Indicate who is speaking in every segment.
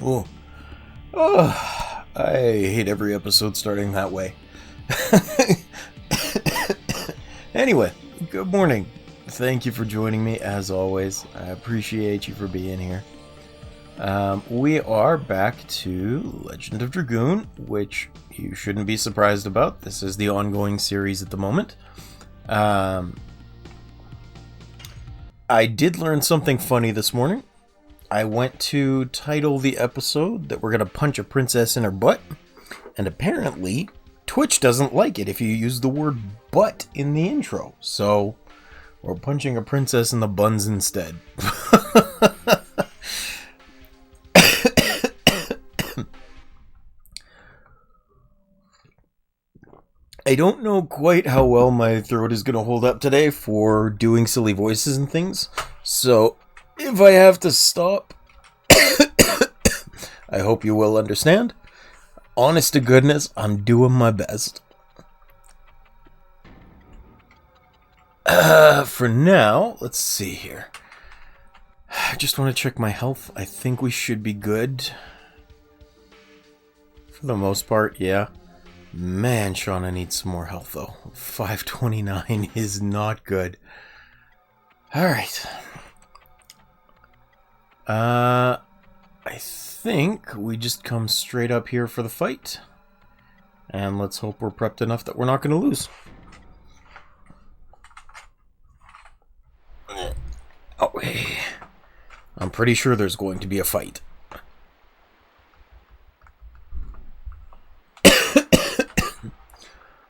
Speaker 1: Oh. Oh, I hate every episode starting that way. Anyway, good morning. Thank you for joining me as always. I appreciate you for being here. We are back to Legend of Dragoon, which you shouldn't be surprised about. This is the ongoing series at the moment. I did learn something funny this morning. I went to title the episode that we're going to punch a princess in her butt, and apparently Twitch doesn't like it if you use the word butt in the intro, so we're punching a princess in the buns instead. I don't know quite how well my throat is going to hold up today for doing silly voices and things, so if I have to stop, I hope you will understand. Honest to goodness, I'm doing my best. For now, let's see here. I just want to check my health. I think we should be good. For the most part, yeah. Man, Shauna needs some more health, though. 529 is not good. Alright. I think we just come straight up here for the fight. And let's hope we're prepped enough that we're not going to lose. Okay. I'm pretty sure there's going to be a fight.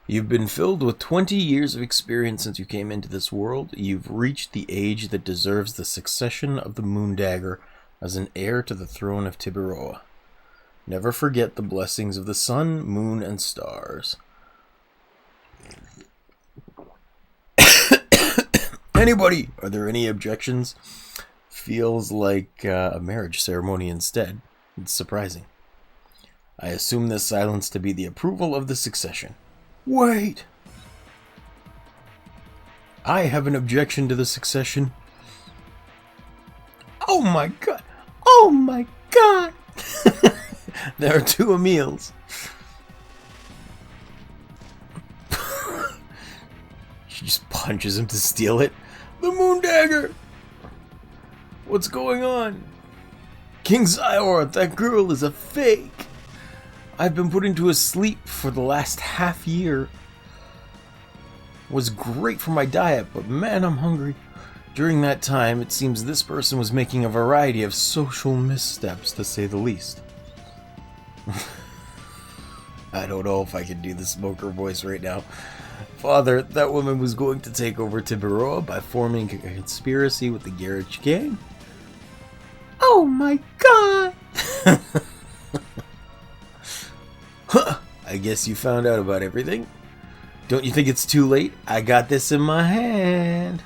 Speaker 1: You've been filled with 20 years of experience since you came into this world. You've reached the age that deserves the succession of the Moondagger as an heir to the throne of Tiburoa. Never forget the blessings of the sun, moon, and stars. Anybody? Are there any objections? Feels like a marriage ceremony instead. It's surprising. I assume this silence to be the approval of the succession. Wait! I have an objection to the succession. Oh my god! Oh my god! There are two Emils. She just punches him to steal it. The Moondagger! What's going on? King Zyor, that girl is a fake! I've been put into a sleep for the last half year. Was great for my diet, but man, I'm hungry. During that time, it seems this person was making a variety of social missteps, to say the least. I don't know if I can do the smoker voice right now. Father, that woman was going to take over Tiburoa by forming a conspiracy with the Garage Gang. Oh my god! Huh, I guess you found out about everything. Don't you think it's too late? I got this in my hand.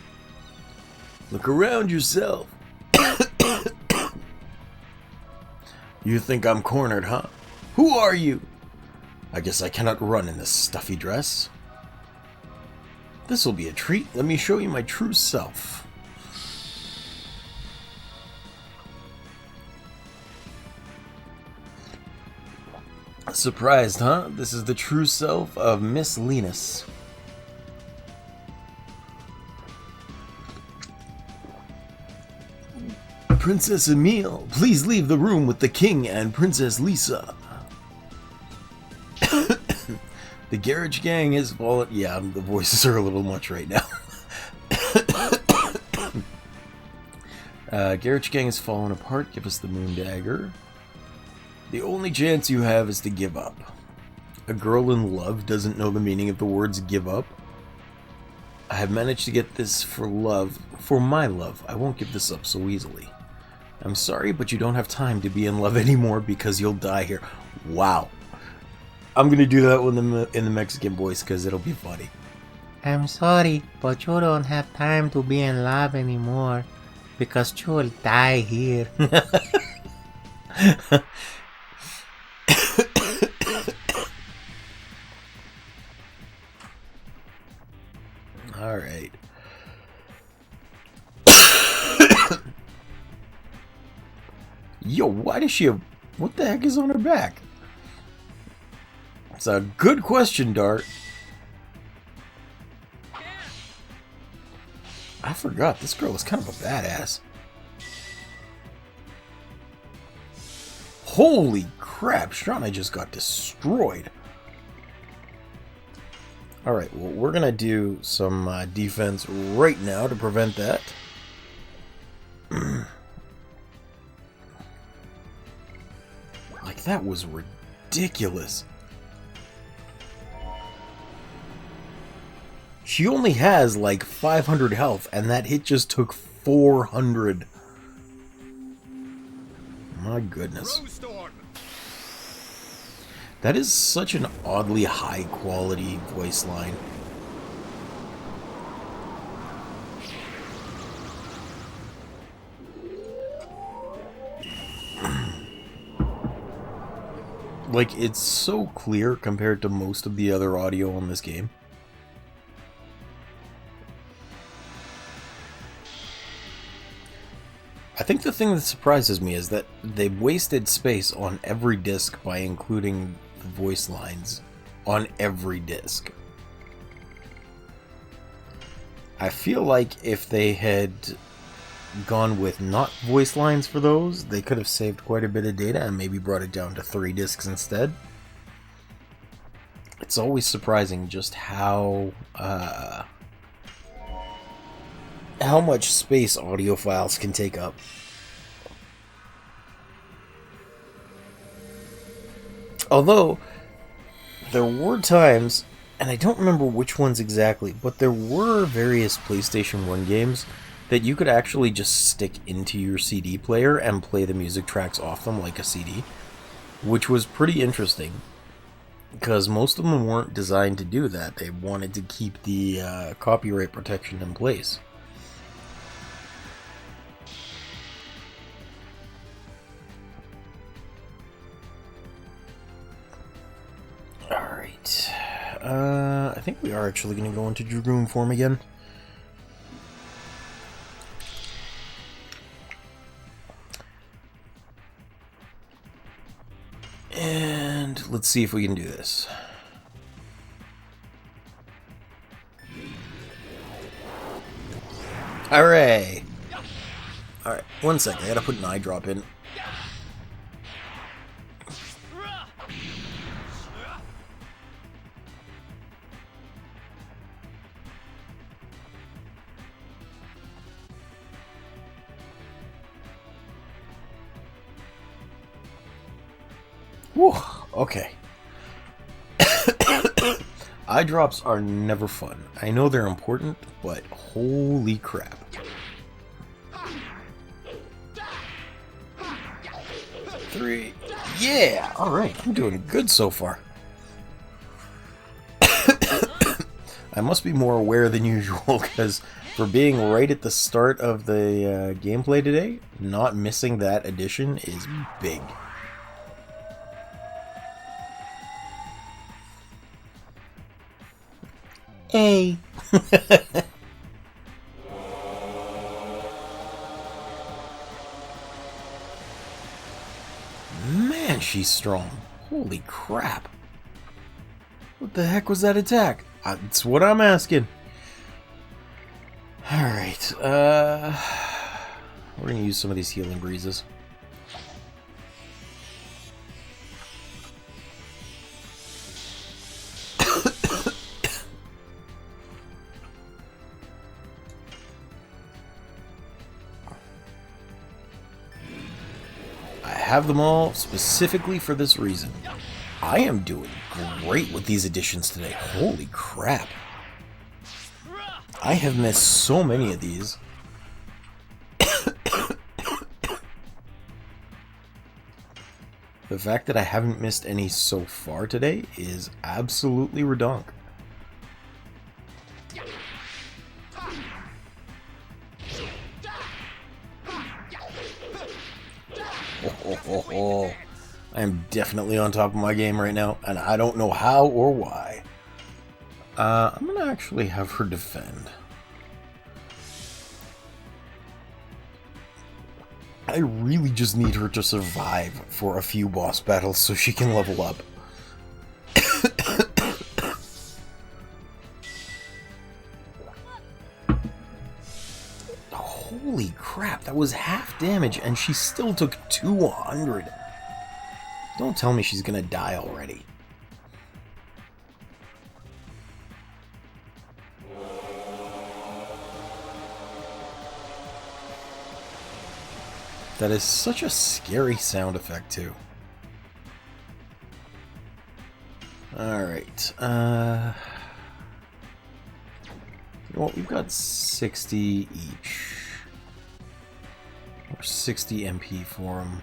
Speaker 1: Look around yourself. You think I'm cornered, huh? Who are you? I guess I cannot run in this stuffy dress. This'll be a treat. Let me show you my true self. Surprised, huh? This is the true self of Miss Linus. Princess Emil, please leave the room with the king and Princess Lisa. The Garage Gang has fallen. Yeah, the voices are a little much right now. Garage Gang has fallen apart. Give us the Moondagger. The only chance you have is to give up. A girl in love doesn't know the meaning of the words give up. I have managed to get this for love, for my love. I won't give this up so easily. I'm sorry, but you don't have time to be in love anymore because you'll die here. Wow. I'm going to do that one in the Mexican voice because it'll be funny.
Speaker 2: I'm sorry, but you don't have time to be in love anymore because you'll die here.
Speaker 1: Alright. Yo, why does she have What the heck is on her back? It's a good question, Dart. I forgot, this girl is kind of a badass. Holy crap, Strana just got destroyed. Alright, well, we're gonna do some defense right now to prevent that. Like, that was ridiculous. She only has like 500 health, and that hit just took 400. My goodness. That is such an oddly high quality voice line. Like, it's so clear compared to most of the other audio on this game. I think the thing that surprises me is that they wasted space on every disc by including the voice lines on every disc. I feel like if they had gone with not voice lines for those, they could have saved quite a bit of data and maybe brought it down to 3 discs instead. It's always surprising just how much space audio files can take up. Although, there were times, and I don't remember which ones exactly, but there were various PlayStation 1 games that you could actually just stick into your CD player and play the music tracks off them like a CD, which was pretty interesting, because most of them weren't designed to do that. They wanted to keep the copyright protection in place. Alright, I think we are actually going to go into Dragoon form again. And let's see if we can do this. Hooray! Alright, 1 second, I gotta put an eye drop in. Whew, okay. Eye drops are never fun. I know they're important, but holy crap. Three. Yeah! Alright, I'm doing good so far. I must be more aware than usual, because for being right at the start of the gameplay today, not missing that addition is big.
Speaker 2: Hey.
Speaker 1: Man, she's strong. Holy crap. What the heck was that attack? That's what I'm asking. Alright, we're gonna use some of these healing breezes. I have them all specifically for this reason. I am doing great with these additions today. Holy crap. I have missed so many of these. The fact that I haven't missed any so far today is absolutely redonk. Oh. I am definitely on top of my game right now, and I don't know how or why. I'm gonna actually have her defend. I really just need her to survive for a few boss battles so she can level up. Holy crap, that was half damage and she still took 200. Don't tell me she's gonna die already. That is such a scary sound effect, too. Alright, well, we've got 60 each. Or 60 MP for them.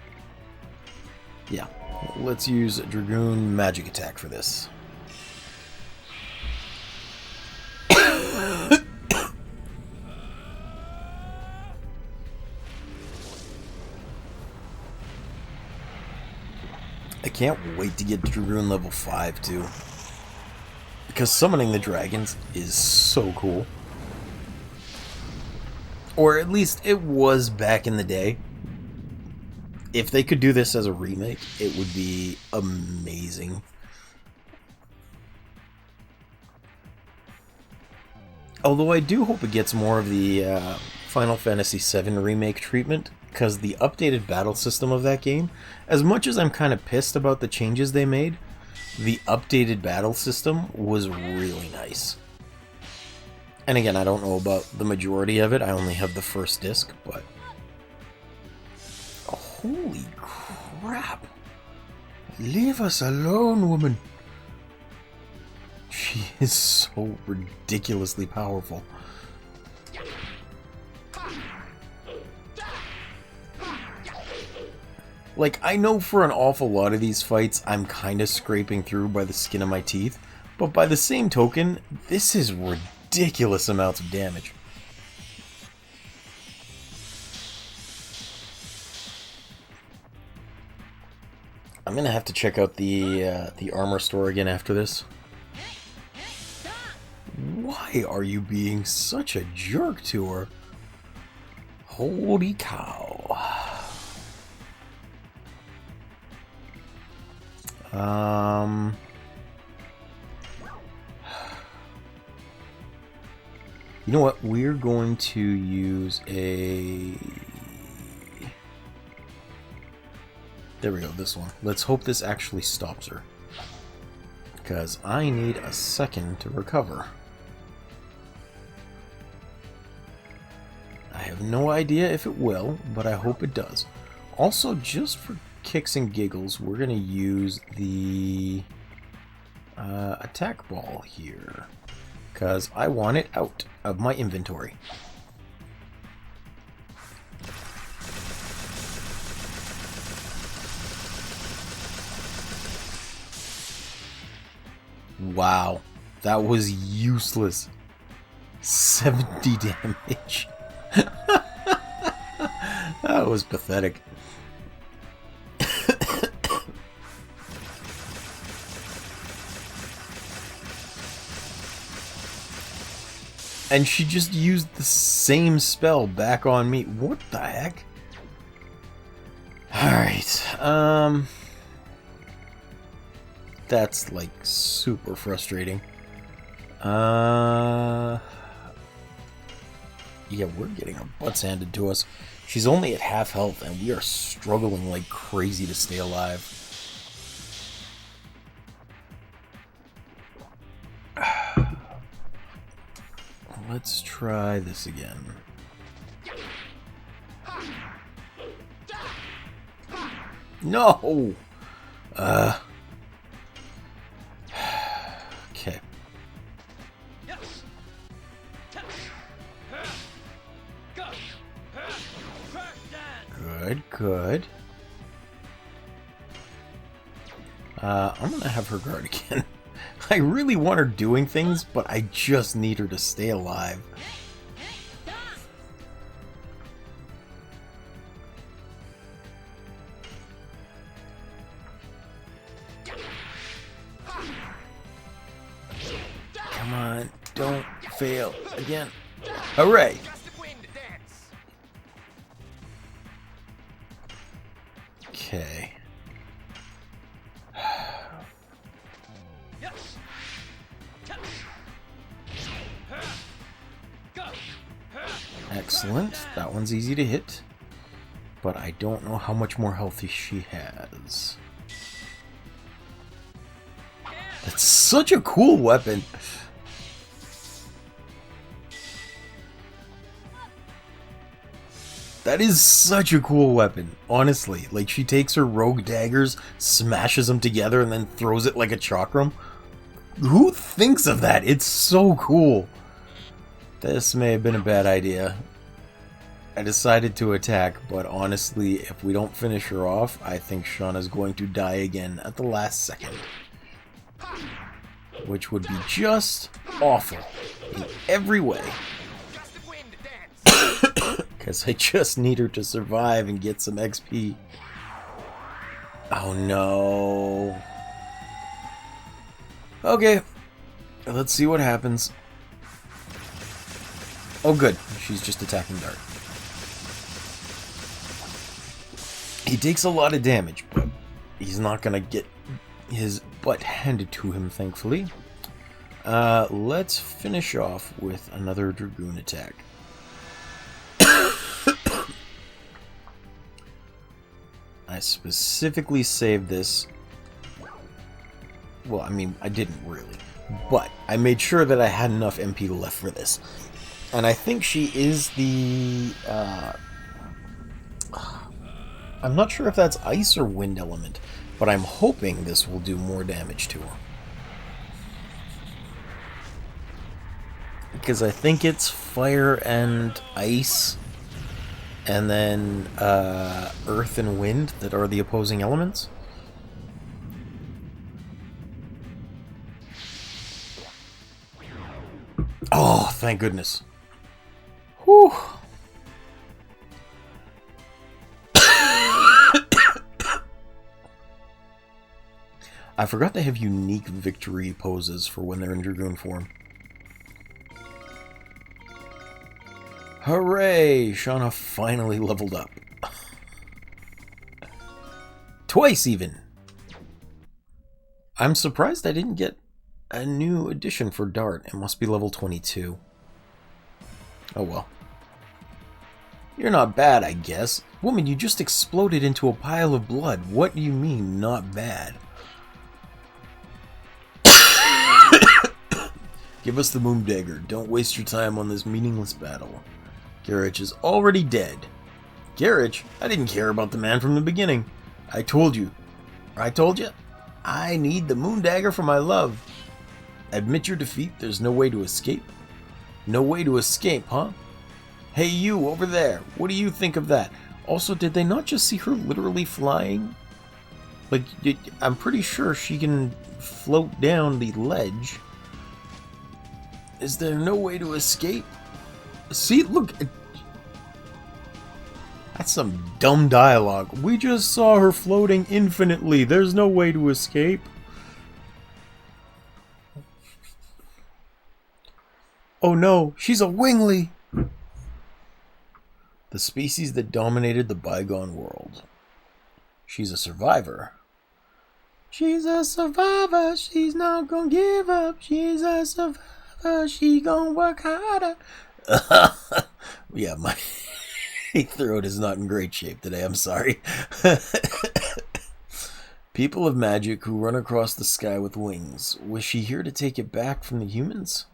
Speaker 1: Yeah, let's use Dragoon Magic Attack for this. I can't wait to get Dragoon level 5 too. Because summoning the dragons is so cool. Or at least it was back in the day. If they could do this as a remake, it would be amazing. Although I do hope it gets more of the Final Fantasy VII Remake treatment, because the updated battle system of that game, as much as I'm kind of pissed about the changes they made, the updated battle system was really nice. And again, I don't know about the majority of it, I only have the first disc, but... Holy crap! Leave us alone, woman! She is so ridiculously powerful. Like, I know for an awful lot of these fights, I'm kind of scraping through by the skin of my teeth, but by the same token, this is ridiculous amounts of damage. I'm gonna have to check out the armor store again after this. Why are you being such a jerk to her? Holy cow. You know what? We're going to use a... There we go, this one. Let's hope this actually stops her. Because I need a second to recover. I have no idea if it will, but I hope it does. Also, just for kicks and giggles, we're going to use the attack ball here. Because I want it out of my inventory. Wow, that was useless. 70 damage. That was pathetic. And she just used the same spell back on me. What the heck? Alright, that's like super frustrating. Yeah, we're getting our butts handed to us. She's only at half health and we are struggling like crazy to stay alive. Let's try this again. No! Okay. Good, good. I'm gonna have her guard again. I really want her doing things, but I just need her to stay alive. Come on, don't fail again. Hooray! Okay. Excellent. That one's easy to hit. But I don't know how much more health she has. That's such a cool weapon. That is such a cool weapon, honestly. Like, she takes her rogue daggers, smashes them together, and then throws it like a chakram. Who thinks of that? It's so cool. This may have been a bad idea. I decided to attack, but honestly, if we don't finish her off, I think Shauna's going to die again at the last second. Which would be just awful in every way. Because I just need her to survive and get some XP. Oh no. Okay, let's see what happens. Oh good, she's just attacking Dart. He takes a lot of damage, but he's not gonna get his butt handed to him, thankfully. Let's finish off with another Dragoon attack. I specifically saved this. Well, I mean, I didn't really. But I made sure that I had enough MP left for this. And I think she is the... I'm not sure if that's ice or wind element, but I'm hoping this will do more damage to her. Because I think it's fire and ice, and then earth and wind that are the opposing elements. Oh, thank goodness. Whew. I forgot they have unique victory poses for when they're in Dragoon form. Hooray! Shauna finally leveled up. Twice, even! I'm surprised I didn't get a new addition for Dart. It must be level 22. Oh well. You're not bad, I guess. Woman, you just exploded into a pile of blood. What do you mean, not bad? Give us the moon dagger. Don't waste your time on this meaningless battle. Garrich is already dead. Garrich? I didn't care about the man from the beginning. I told you. I told you. I need the moon dagger for my love. Admit your defeat. There's no way to escape. No way to escape, huh? Hey, you over there. What do you think of that? Also, did they not just see her literally flying? Like, I'm pretty sure she can float down the ledge. Is there no way to escape? See, look. That's some dumb dialogue. We just saw her floating infinitely. There's no way to escape. Oh no, she's a wingly. The species that dominated the bygone world. She's a survivor. She's a survivor. She's not gonna give up. She's a survivor. She gonna work harder. Yeah, my throat is not in great shape today. I'm sorry. People of magic who run across the sky with wings. Was she here to take it back from the humans?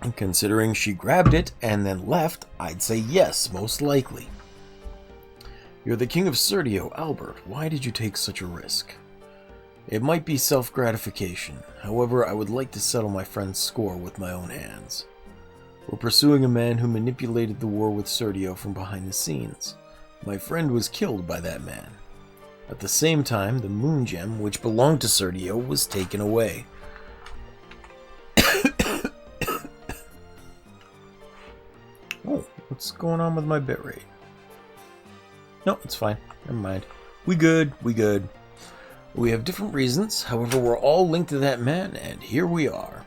Speaker 1: And considering she grabbed it and then left, I'd say yes, most likely. You're the king of Serdio, Albert. Why did you take such a risk? It might be self-gratification. However, I would like to settle my friend's score with my own hands. We're pursuing a man who manipulated the war with Serdio from behind the scenes. My friend was killed by that man. At the same time, the moon gem, which belonged to Serdio, was taken away. Oh, what's going on with my bitrate? No, it's fine. Never mind. We good. We have different reasons, however we're all linked to that man, and here we are.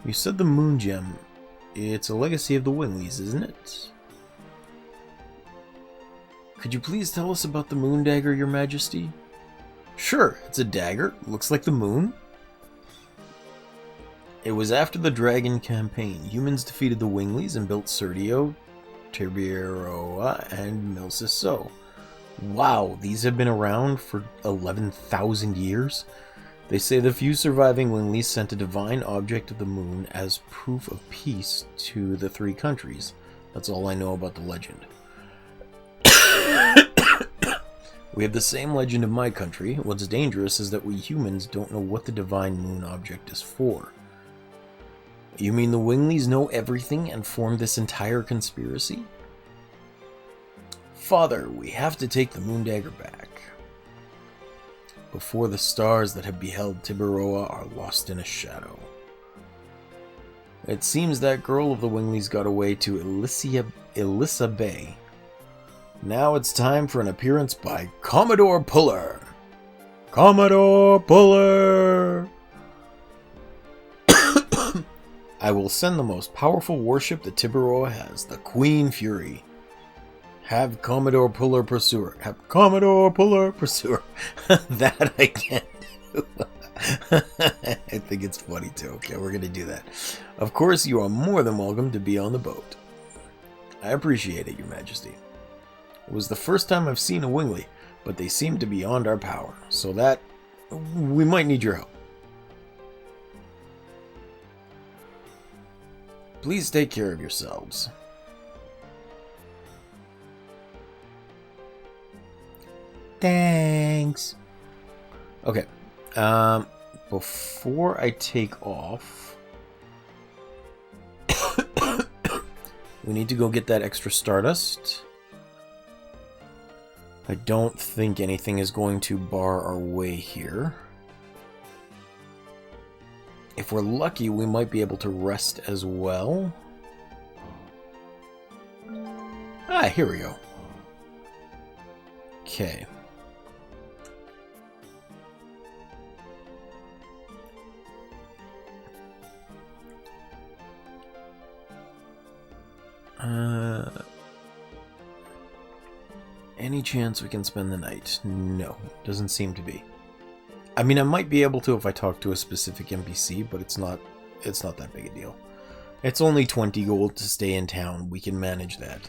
Speaker 1: You said the moon gem. It's a legacy of the Winglies, isn't it? Could you please tell us about the moon dagger, Your Majesty? Sure, it's a dagger. Looks like the moon. It was after the Dragon campaign. Humans defeated the Winglies and built Serdio, Tiberoa, and Milsiso. Wow, these have been around for 11,000 years? They say the few surviving Winglies sent a divine object of the moon as proof of peace to the three countries. That's all I know about the legend. We have the same legend in my country. What's dangerous is that we humans don't know what the divine moon object is for. You mean the Winglies know everything and formed this entire conspiracy? Father, we have to take the moon dagger back before the stars that have beheld Tiberoa are lost in a shadow. It seems that girl of the Winglies got away to Elissa Bay. Now it's time for an appearance by Commodore Puller. Commodore Puller! I will send the most powerful warship that Tiberoa has, the Queen Fury. Have Commodore Puller pursue her. Have Commodore Puller pursue her. That I can't do. I think it's funny too. Okay, we're going to do that. Of course, you are more than welcome to be on the boat. I appreciate it, Your Majesty. It was the first time I've seen a Wingly, but they seem to be beyond our power, so that we might need your help. Please take care of yourselves.
Speaker 2: Thanks.
Speaker 1: Okay. Before I take off, we need to go get that extra stardust. I don't think anything is going to bar our way here. If we're lucky, we might be able to rest as well. Ah, here we go. Okay. Any chance we can spend the night? No, doesn't seem to be. I mean, I might be able to if I talk to a specific NPC, but it's not that big a deal. It's only 20 gold to stay in town. We can manage that.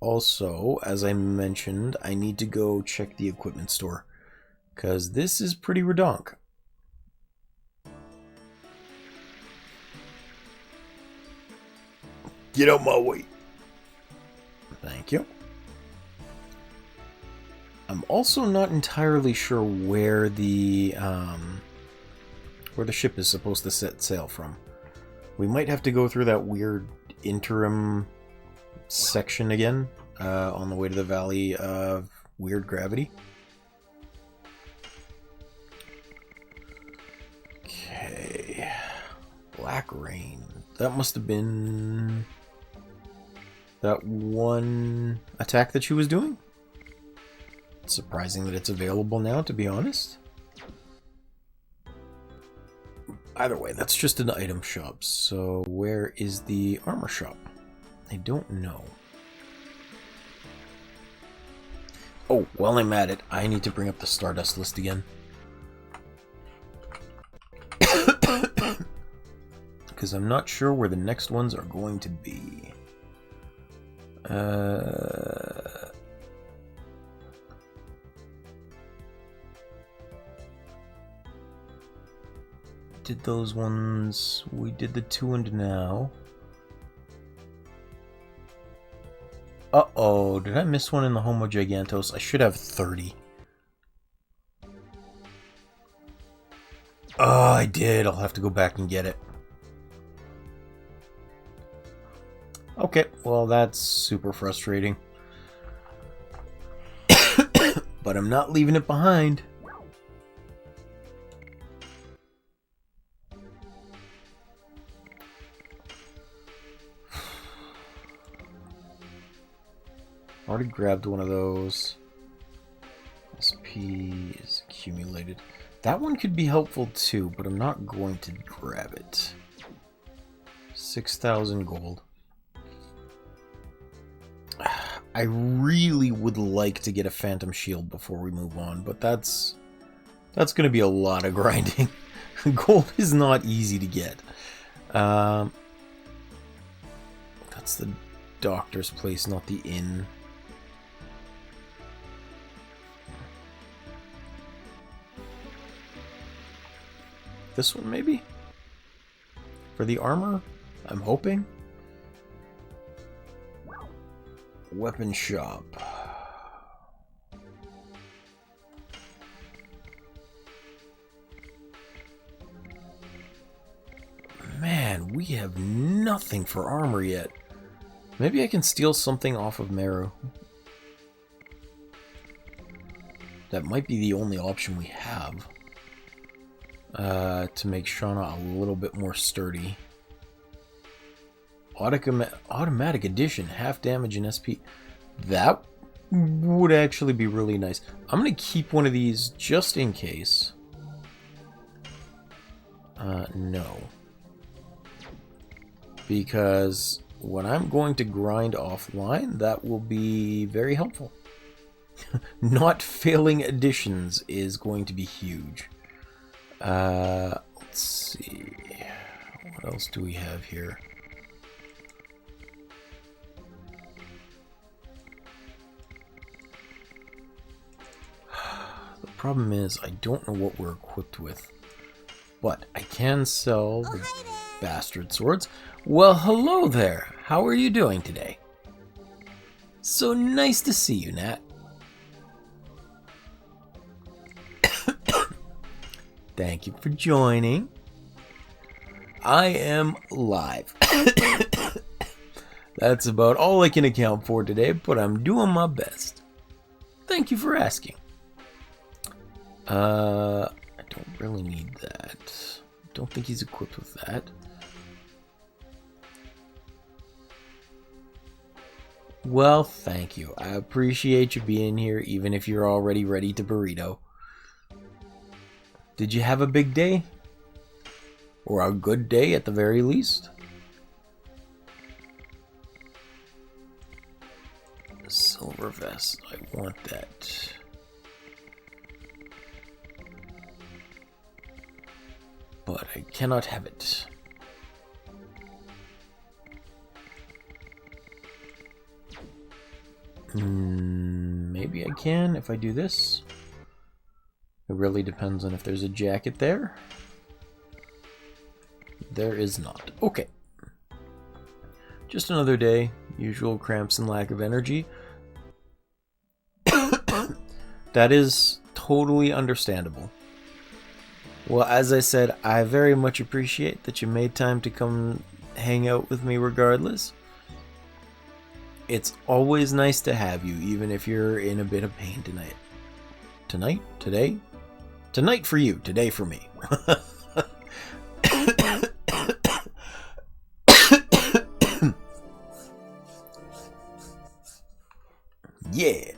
Speaker 1: Also, as I mentioned, I need to go check the equipment store, because this is pretty redonk. Get out my way. Thank you. I'm also not entirely sure where the ship is supposed to set sail from. We might have to go through that weird interim section again on the way to the Valley of Weird Gravity. Okay. Black Rain. That must have been that one attack that she was doing. It's surprising that it's available now, to be honest. Either way, that's just an item shop. So where is the armor shop? I don't know. Oh, while I'm at it, I need to bring up the Stardust list again. Because I'm not sure where the next ones are going to be. Did those ones... We did the 2 and now. Uh-oh, did I miss one in the Homo Gigantos? I should have 30. Oh, I did. I'll have to go back and get it. Okay, well that's super frustrating. But I'm not leaving it behind. Already grabbed one of those. SP is accumulated. That one could be helpful too, but I'm not going to grab it. 6,000 gold. I really would like to get a phantom shield before we move on, but that's going to be a lot of grinding. Gold is not easy to get. That's the doctor's place, not the inn. This one, maybe? For the armor? I'm hoping. Weapon shop. Man, we have nothing for armor yet. Maybe I can steal something off of Meru. That might be the only option we have. To make Shauna a little bit more sturdy. Automatic addition, half damage in SP. That would actually be really nice. I'm going to keep one of these just in case. No. Because when I'm going to grind offline, that will be very helpful. Not failing additions is going to be huge. Let's see. What else do we have here? The problem is I don't know what we're equipped with. But I can sell the bastard swords. Well, hello there. How are you doing today? So nice to see you, Nat. Thank you for joining. I am live. That's about all I can account for today, but I'm doing my best. Thank you for asking. I don't really need that. Don't think he's equipped with that. Well, thank you. I appreciate you being here, even if you're already ready to burrito. Did you have a big day? Or a good day at the very least? Silver vest. I want that. But I cannot have it. Maybe I can if I do this. It really depends on if there's a jacket there. There is not. Okay. Just another day. Usual cramps and lack of energy. That is totally understandable. Well, as I said, I very much appreciate that you made time to come hang out with me regardless. It's always nice to have you, even if you're in a bit of pain tonight. Tonight? Today? Tonight for you, today for me. Yeah.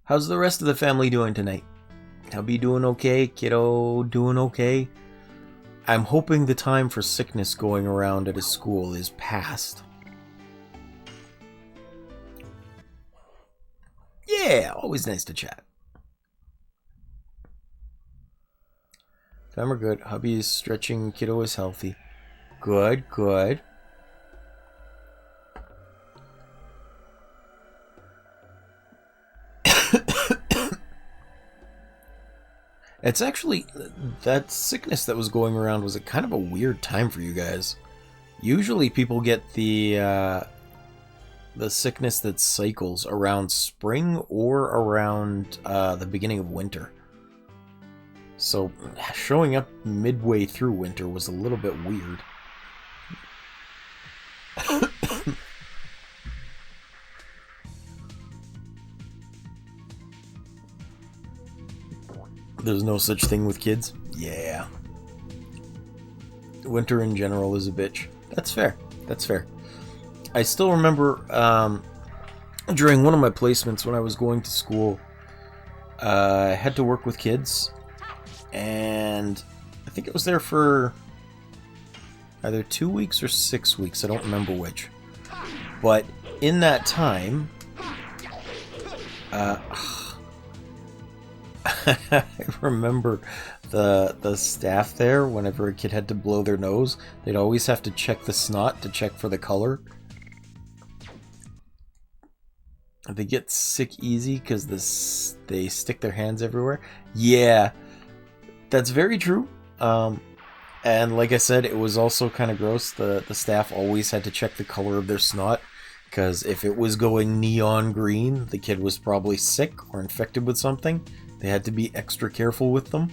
Speaker 1: How's the rest of the family doing tonight? Hubby doing okay? Kiddo doing okay? I'm hoping the time for sickness going around at his school is past. Yeah, always nice to chat. Them are good. Hubby is stretching. Kiddo is healthy. Good, good. It's actually, that sickness that was going around was a kind of a weird time for you guys. Usually people get the sickness that cycles around spring or around the beginning of winter. So showing up midway through winter was a little bit weird. There's no such thing with kids? Yeah. Winter in general is a bitch. That's fair. That's fair. I still remember during one of my placements when I was going to school, I had to work with kids, and I think it was there for either 2 weeks or 6 weeks. I don't remember which. But in that time, I remember the staff there, whenever a kid had to blow their nose, they'd always have to check the snot to check for the color. They get sick easy because they stick their hands everywhere. Yeah, that's very true. And like I said, it was also kind of gross. The staff always had to check the color of their snot, because if it was going neon green, the kid was probably sick or infected with something. They had to be extra careful with them.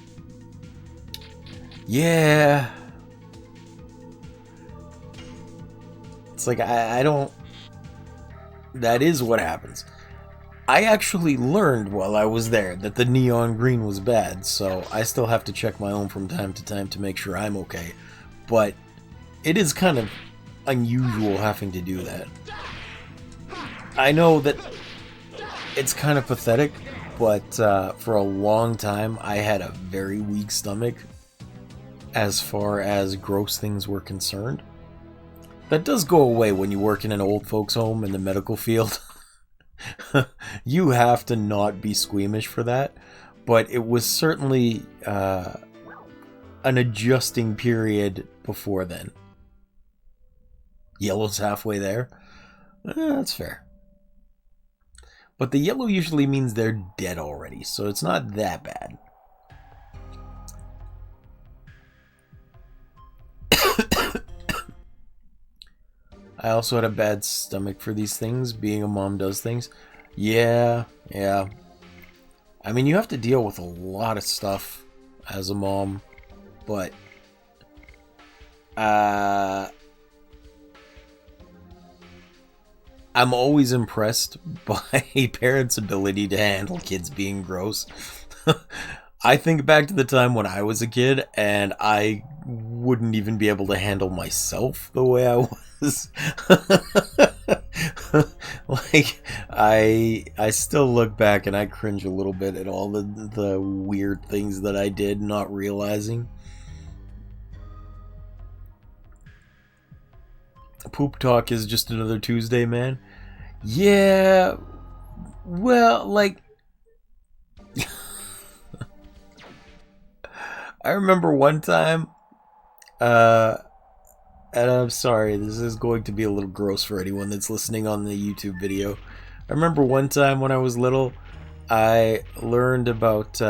Speaker 1: Yeah. It's like, I don't... That is what happens. I actually learned while I was there that the neon green was bad, so I still have to check my own from time to time to make sure I'm okay. But it is kind of unusual having to do that. I know that it's kind of pathetic, but for a long time I had a very weak stomach as far as gross things were concerned. That does go away when you work in an old folks home in the medical field. You have to not be squeamish for that, but it was certainly an adjusting period before then. Yellow's halfway there. That's fair. But the yellow usually means they're dead already, so it's not that bad. I also had a bad stomach for these things. Being a mom does things. Yeah. I mean, you have to deal with a lot of stuff as a mom, but I'm always impressed by parents' ability to handle kids being gross. I think back to the time when I was a kid, and I wouldn't even be able to handle myself the way I was. Like, I still look back and I cringe a little bit at all the weird things that I did, not realizing. Poop talk is just another Tuesday, man. Yeah, well, like... I remember one time, and I'm sorry, this is going to be a little gross for anyone that's listening on the YouTube video. I remember one time when I was little, I learned about,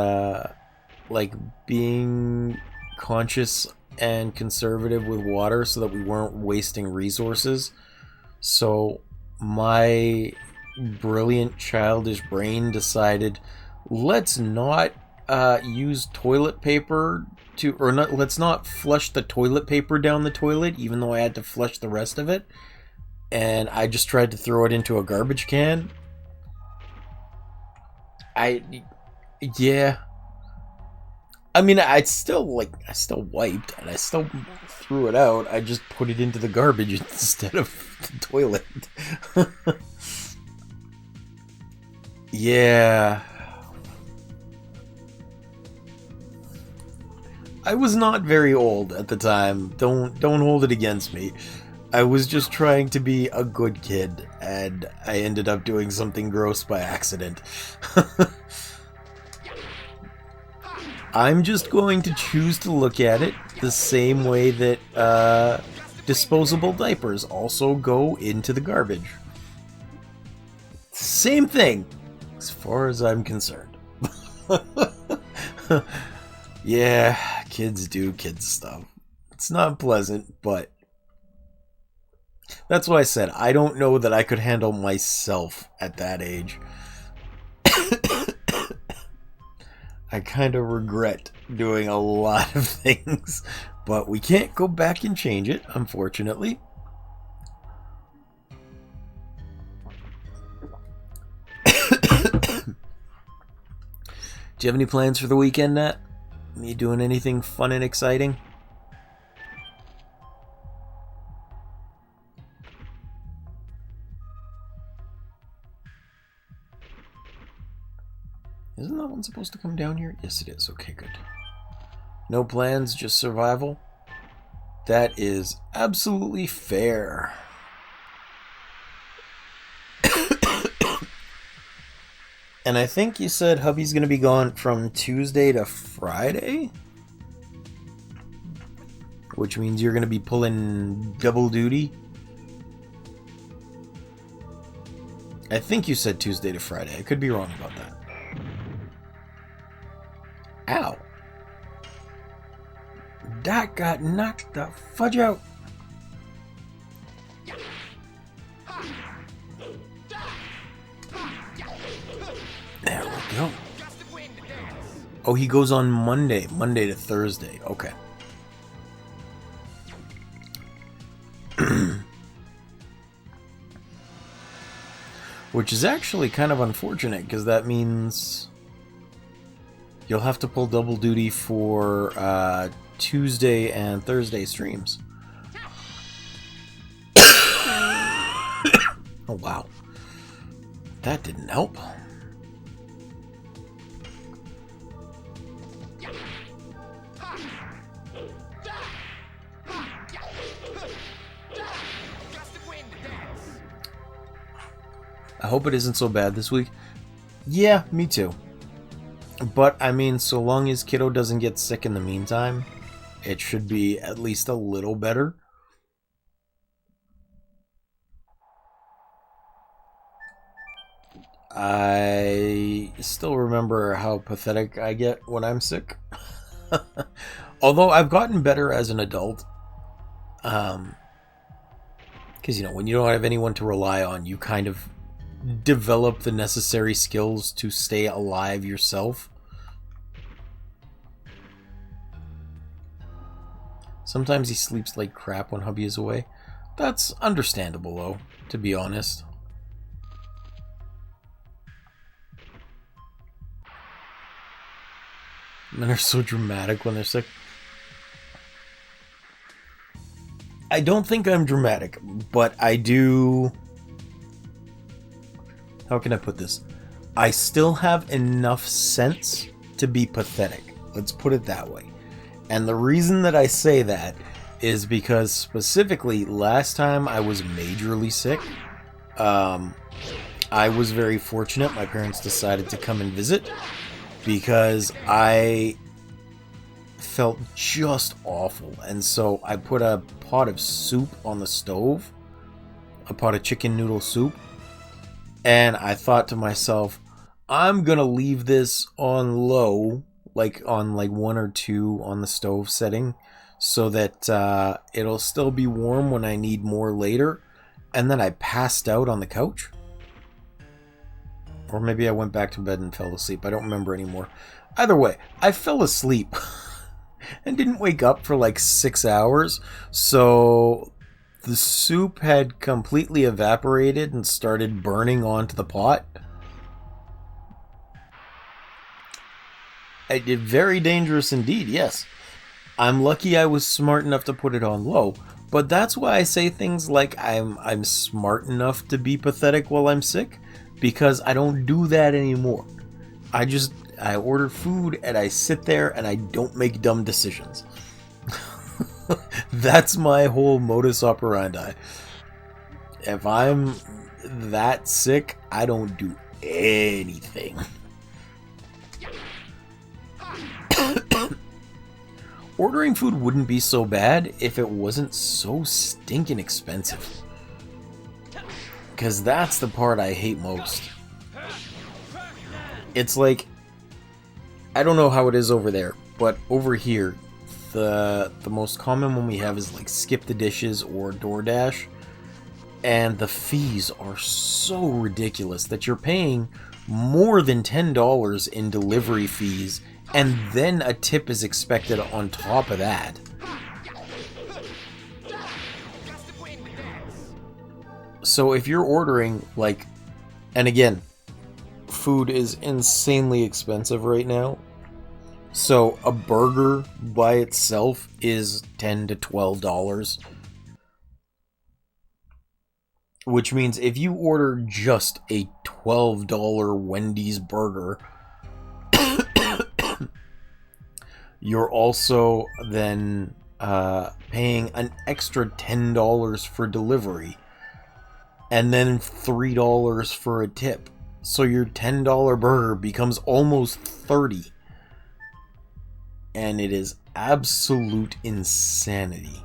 Speaker 1: like, being conscious and conservative with water so that we weren't wasting resources. So my brilliant childish brain decided, let's not use toilet paper to, or not, let's not flush the toilet paper down the toilet, even though I had to flush the rest of it. And I just tried to throw it into a garbage can. Yeah. I mean, I still wiped, and I still threw it out. I just put it into the garbage instead of the toilet. Yeah. I was not very old at the time. Don't hold it against me. I was just trying to be a good kid, and I ended up doing something gross by accident. I'm just going to choose to look at it the same way that disposable diapers also go into the garbage. Same thing, as far as I'm concerned. Yeah, kids do kids stuff. It's not pleasant, but that's why I said I don't know that I could handle myself at that age. I kind of regret doing a lot of things, but we can't go back and change it, unfortunately. Do you have any plans for the weekend, Nat? You doing anything fun and exciting? Isn't that one supposed to come down here? Yes, it is. Okay, good. No plans, just survival. That is absolutely fair. And I think you said hubby's going to be gone from Tuesday to Friday? Which means you're going to be pulling double duty? I think you said Tuesday to Friday. I could be wrong about that. Ow. That got knocked the fudge out. There we go. Oh, he goes on Monday. Monday to Thursday. Okay. Which is actually kind of unfortunate, because that means you'll have to pull double duty for Tuesday and Thursday streams. Oh, wow. That didn't help. I hope it isn't so bad this week. Yeah, me too. But, I mean, so long as kiddo doesn't get sick in the meantime, it should be at least a little better. I still remember how pathetic I get when I'm sick. Although I've gotten better as an adult. Because, you know, when you don't have anyone to rely on, you kind of develop the necessary skills to stay alive yourself. Sometimes he sleeps like crap when hubby is away. That's understandable, though, to be honest. Men are so dramatic when they're sick. I don't think I'm dramatic, but I do... How can I put this? I still have enough sense to be pathetic. Let's put it that way. And the reason that I say that is because specifically last time I was majorly sick, I was very fortunate. My parents decided to come and visit because I felt just awful. And so I put a pot of soup on the stove, a pot of chicken noodle soup. And I thought to myself, I'm going to leave this on low, like on like 1 or 2 on the stove setting, so that it'll still be warm when I need more later. And then I passed out on the couch. Or maybe I went back to bed and fell asleep. I don't remember anymore. Either way, I fell asleep and didn't wake up for like 6 hours. So the soup had completely evaporated and started burning onto the pot. Very dangerous indeed, yes. I'm lucky I was smart enough to put it on low. But that's why I say things like I'm smart enough to be pathetic while I'm sick. Because I don't do that anymore. I order food and I sit there and I don't make dumb decisions. That's my whole modus operandi. If I'm that sick, I don't do anything. Ordering food wouldn't be so bad if it wasn't so stinking expensive. Because that's the part I hate most. It's like, I don't know how it is over there, but over here, the most common one we have is like Skip the Dishes or DoorDash. And the fees are so ridiculous that you're paying more than $10 in delivery fees, and then a tip is expected on top of that. So if you're ordering, like, and again, food is insanely expensive right now. So a burger by itself is $10 to $12. Which means if you order just a $12 Wendy's burger, you're also then paying an extra $10 for delivery, and then $3 for a tip. So your $10 burger becomes almost 30. And it is absolute insanity.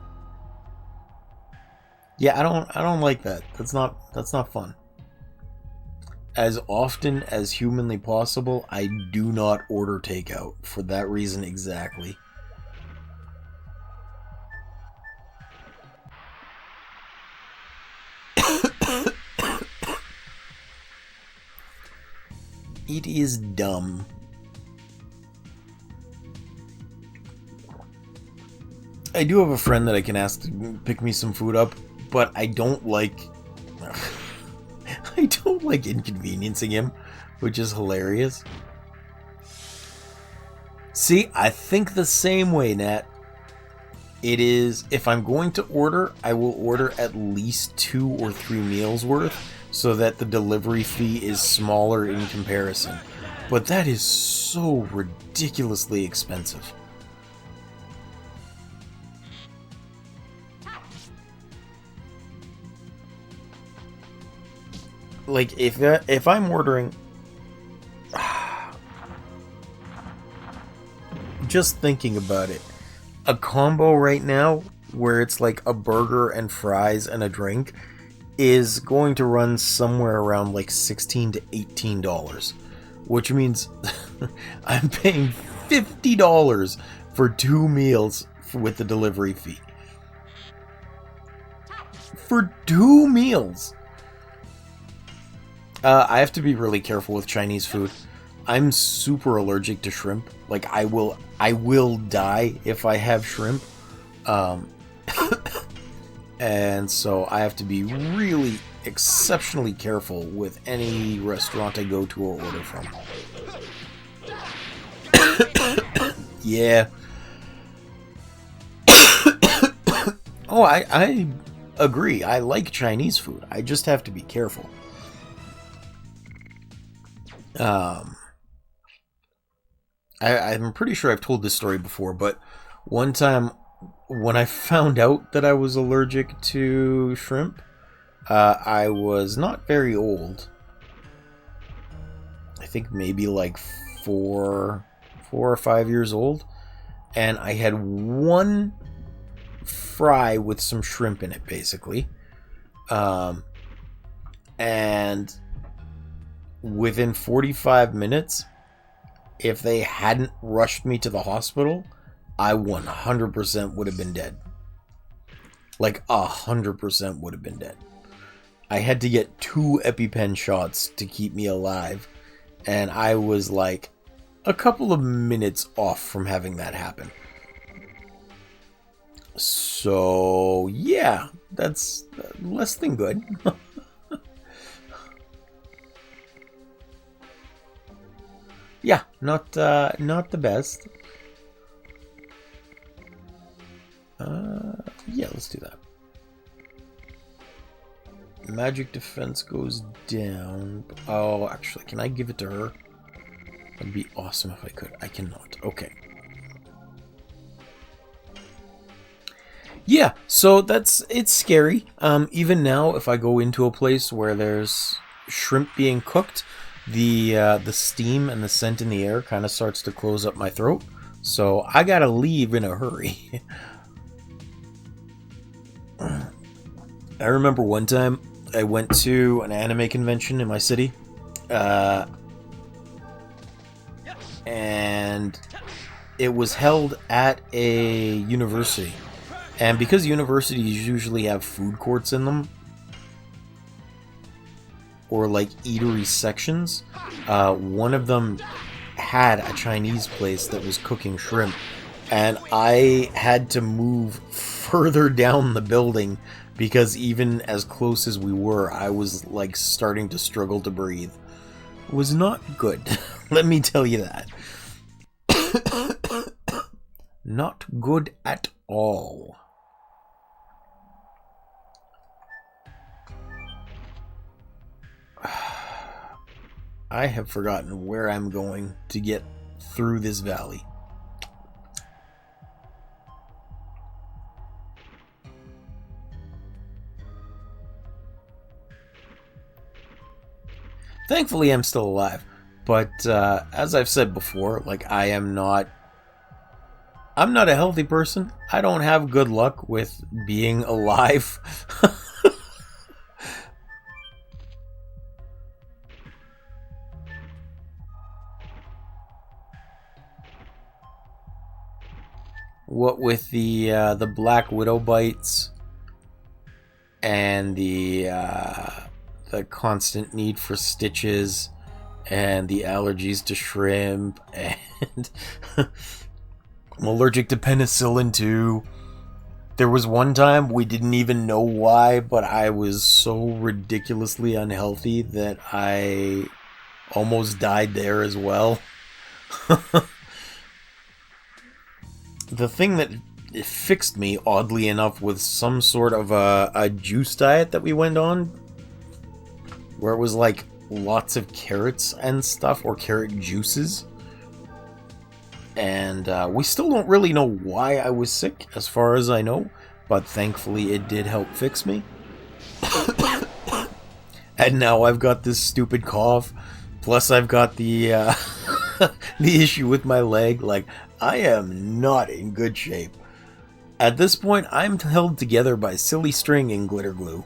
Speaker 1: Yeah, I don't like that. That's not fun. As often as humanly possible, I do not order takeout for that reason exactly. It is dumb. I do have a friend that I can ask to pick me some food up, but I don't like I don't like inconveniencing him, which is hilarious. See, I think the same way, Nat. It is, if I'm going to order, I will order at least 2 or 3 meals worth, so that the delivery fee is smaller in comparison. But that is so ridiculously expensive. Like, if I'm ordering... Just thinking about it. A combo right now, where it's like a burger and fries and a drink, is going to run somewhere around like $16 to $18. Which means I'm paying $50 for 2 meals with the delivery fee. For 2 meals! I have to be really careful with Chinese food. I'm super allergic to shrimp. Like, I will die if I have shrimp. And so I have to be really exceptionally careful with any restaurant I go to or order from. Yeah. Oh, I agree. I like Chinese food. I just have to be careful. I'm pretty sure I've told this story before, but one time when I found out that I was allergic to shrimp, I was not very old. I think maybe like 4 or 5 years old, and I had one fry with some shrimp in it, basically. And within 45 minutes, if they hadn't rushed me to the hospital, I 100% would have been dead. Like 100% would have been dead. I had to get 2 EpiPen shots to keep me alive, and I was like a couple of minutes off from having that happen. So yeah, that's less than good. Yeah, not the best. Yeah, let's do that. Magic defense goes down. Oh, actually, can I give it to her? That'd be awesome if I could. I cannot. Okay. Yeah, so it's scary. Even now, if I go into a place where there's shrimp being cooked, the steam and the scent in the air kind of starts to close up my throat. So I gotta leave in a hurry. I remember one time I went to an anime convention in my city, and it was held at a university. And because universities usually have food courts in them, or like eatery sections, one of them had a Chinese place that was cooking shrimp, and I had to move further down the building because even as close as we were, I was like starting to struggle to breathe. It was not good. Let me tell you that. Not good at all. I have forgotten where I'm going to get through this valley. Thankfully, I'm still alive. But as I've said before, like, I'm not a healthy person. I don't have good luck with being alive. What with the Black Widow bites and the constant need for stitches and the allergies to shrimp and I'm allergic to penicillin too. There was one time we didn't even know why, but I was so ridiculously unhealthy that I almost died there as well. The thing that fixed me, oddly enough, was some sort of a juice diet that we went on, where it was like lots of carrots and stuff, or carrot juices. And we still don't really know why I was sick, as far as I know, but thankfully it did help fix me. And now I've got this stupid cough, plus I've got the the issue with my leg. Like, I am not in good shape. At this point, I'm held together by silly string and glitter glue.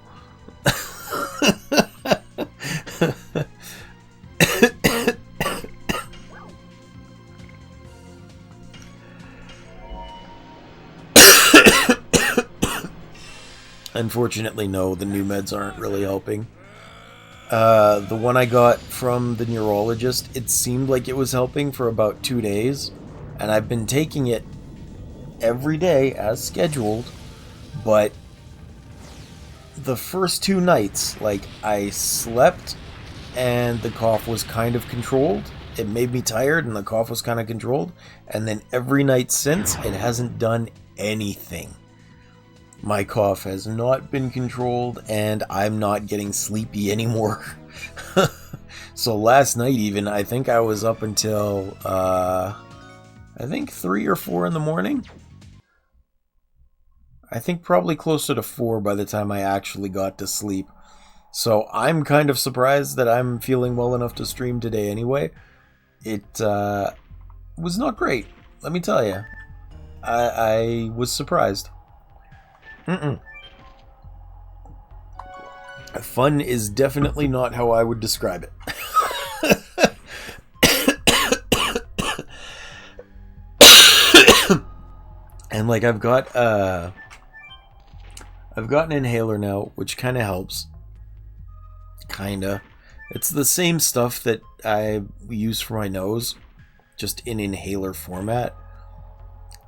Speaker 1: Unfortunately, no, the new meds aren't really helping. The one I got from the neurologist, it seemed like it was helping for about 2 days, and I've been taking it every day as scheduled, but the first 2 nights, like, I slept and the cough was kind of controlled. It made me tired and the cough was kind of controlled, and then every night since, it hasn't done anything. My cough has not been controlled, and I'm not getting sleepy anymore. So last night even, I think I was up until, I think 3 or 4 in the morning? I think probably closer to 4 by the time I actually got to sleep. So I'm kind of surprised that I'm feeling well enough to stream today anyway. It was not great, let me tell you. I was surprised. Fun is definitely not how I would describe it. And like I've got an inhaler now, which kind of helps. Kinda. It's the same stuff that I use for my nose, just in inhaler format.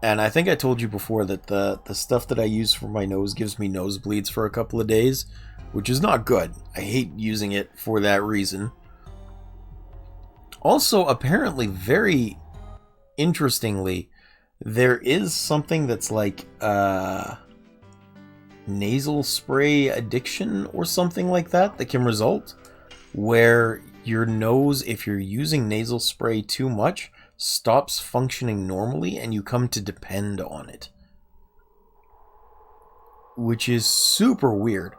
Speaker 1: And I think I told you before that the stuff that I use for my nose gives me nosebleeds for a couple of days, which is not good. I hate using it for that reason. Also, apparently, very interestingly, there is something that's like nasal spray addiction or something like that can result, where your nose, if you're using nasal spray too much, stops functioning normally and you come to depend on it. Which is super weird.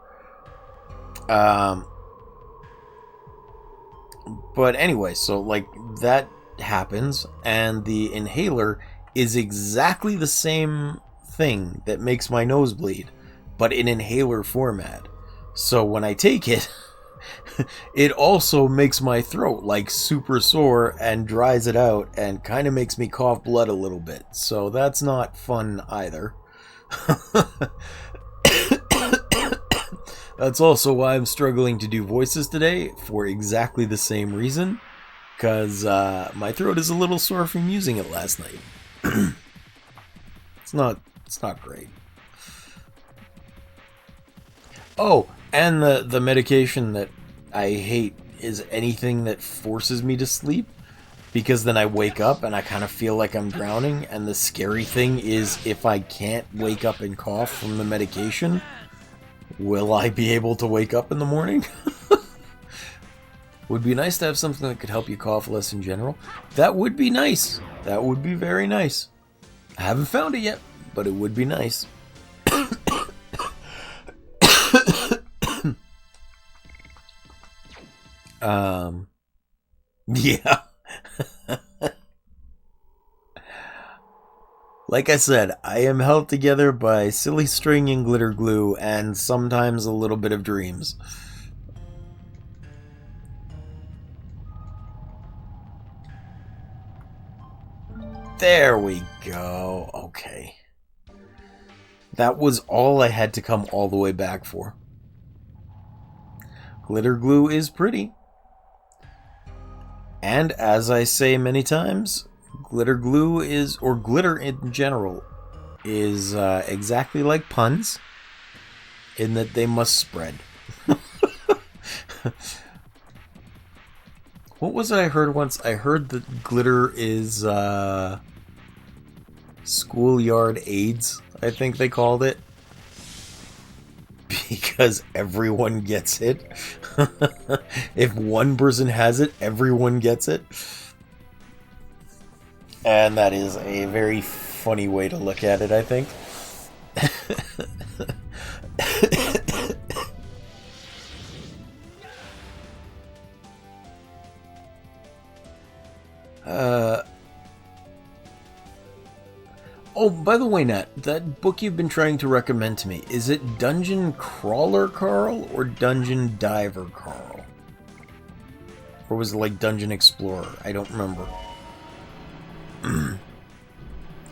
Speaker 1: But anyway, so like that happens, and the inhaler is exactly the same thing that makes my nose bleed, but in inhaler format. So when I take it, it also makes my throat like super sore and dries it out and kind of makes me cough blood a little bit. So that's not fun either. That's also why I'm struggling to do voices today, for exactly the same reason, because my throat is a little sore from using it last night. It's not great. Oh, and the medication that I hate is anything that forces me to sleep, because then I wake up and I kind of feel like I'm drowning, and the scary thing is if I can't wake up and cough from the medication, will I be able to wake up in the morning? Would be nice to have something that could help you cough less in general. That would be nice. That would be very nice. I haven't found it yet, but it would be nice. Yeah. Like I said, I am held together by silly string and glitter glue, and sometimes a little bit of dreams. There we go. Okay. That was all I had to come all the way back for. Glitter glue is pretty. And as I say many times, glitter glue is, or glitter in general, is exactly like puns in that they must spread. What was it I heard once? I heard that glitter is schoolyard AIDS, I think they called it. Because everyone gets it. If one person has it, everyone gets it. And that is a very funny way to look at it, I think. Oh, by the way, Nat, that book you've been trying to recommend to me, is it Dungeon Crawler Carl or Dungeon Diver Carl? Or was it like Dungeon Explorer? I don't remember.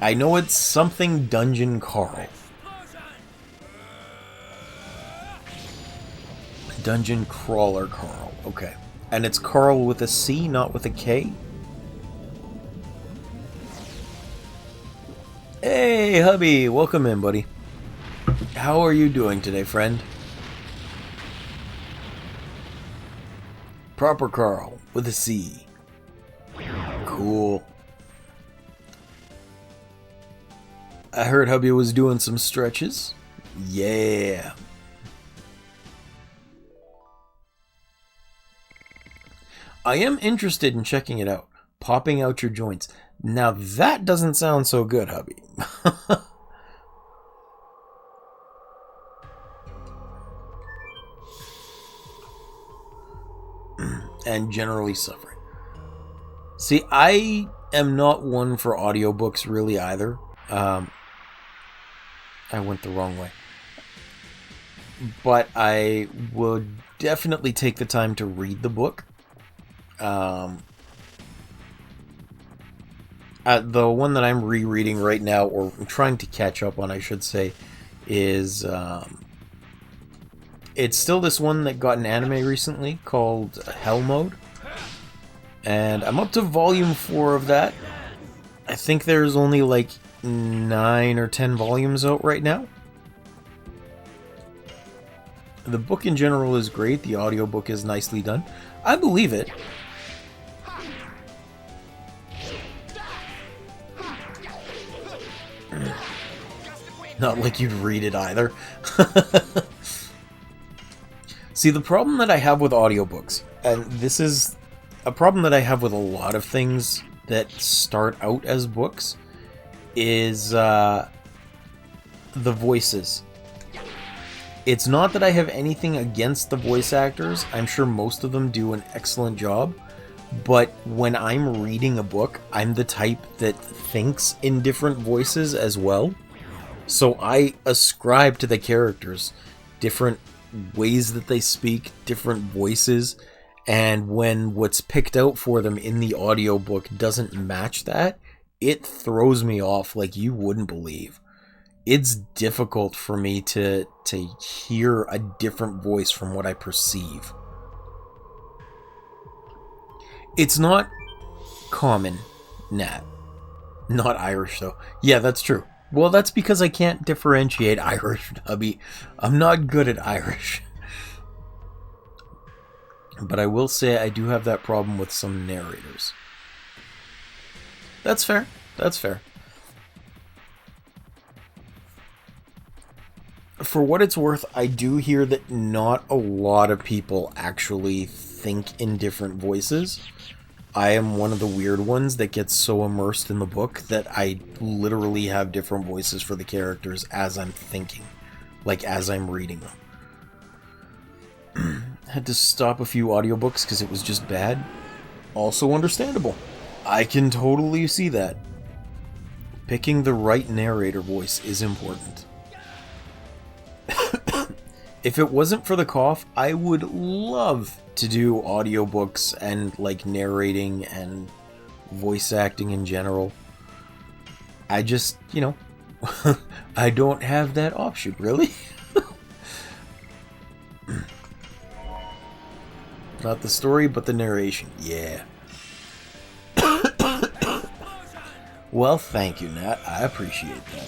Speaker 1: I know it's something Dungeon Carl. Dungeon Crawler Carl, okay. And it's Carl with a C, not with a K? Hey, hubby! Welcome in, buddy. How are you doing today, friend? Proper Carl, with a C. Cool. I heard hubby was doing some stretches. Yeah. I am interested in checking it out. Popping out your joints. Now that doesn't sound so good, hubby. And generally suffering. See, I am not one for audiobooks really either. I went the wrong way. But I would definitely take the time to read the book. The one that I'm rereading right now, or I'm trying to catch up on, I should say, is it's still this one that got an anime recently called Hell Mode, and I'm up to volume 4 of that. I think there's only like 9 or 10 volumes out right now. The book in general is great. The audiobook is nicely done. I believe it. Not like you'd read it either. See, the problem that I have with audiobooks, and this is a problem that I have with a lot of things that start out as books, is the voices. It's not that I have anything against the voice actors. I'm sure most of them do an excellent job. But when I'm reading a book, I'm the type that thinks in different voices as well. So I ascribe to the characters different ways that they speak, different voices, and when what's picked out for them in the audiobook doesn't match that, it throws me off like you wouldn't believe. It's difficult for me to hear a different voice from what I perceive. It's not common, Nat. Not Irish, though. Yeah, that's true. Well, that's because I can't differentiate Irish, hubby. I'm not good at Irish. But I will say I do have that problem with some narrators. That's fair. That's fair. For what it's worth, I do hear that not a lot of people actually think in different voices. I am one of the weird ones that gets so immersed in the book that I literally have different voices for the characters as I'm thinking. Like, as I'm reading them. had to stop a few audiobooks because it was just bad. Also understandable. I can totally see that. Picking the right narrator voice is important. If it wasn't for the cough, I would love to do audiobooks and like narrating and voice acting in general. I just, you know, I don't have that option, really. Not the story, but the narration. Yeah. Well, thank you, Nat. I appreciate that.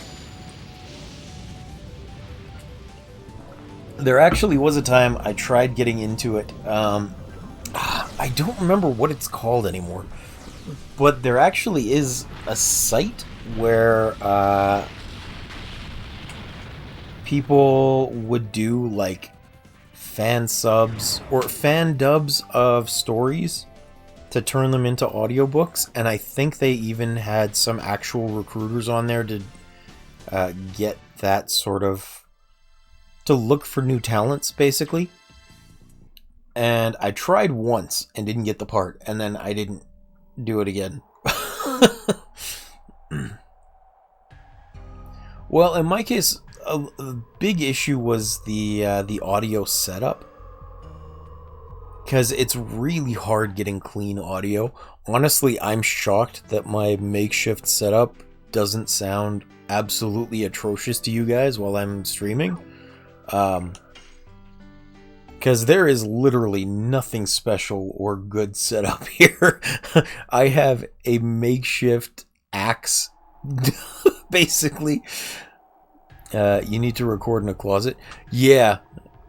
Speaker 1: There actually was a time I tried getting into it. I don't remember what it's called anymore. But there actually is a site where people would do like fan subs or fan dubs of stories to turn them into audiobooks, and I think they even had some actual recruiters on there to get that sort of to look for new talents, basically. And I tried once and didn't get the part, and then I didn't do it again. Well, in my case, a big issue was the audio setup, because it's really hard getting clean audio. Honestly, I'm shocked that my makeshift setup doesn't sound absolutely atrocious to you guys while I'm streaming. Because there is literally nothing special or good set up here. I have a makeshift axe, basically. You need to record in a closet. Yeah.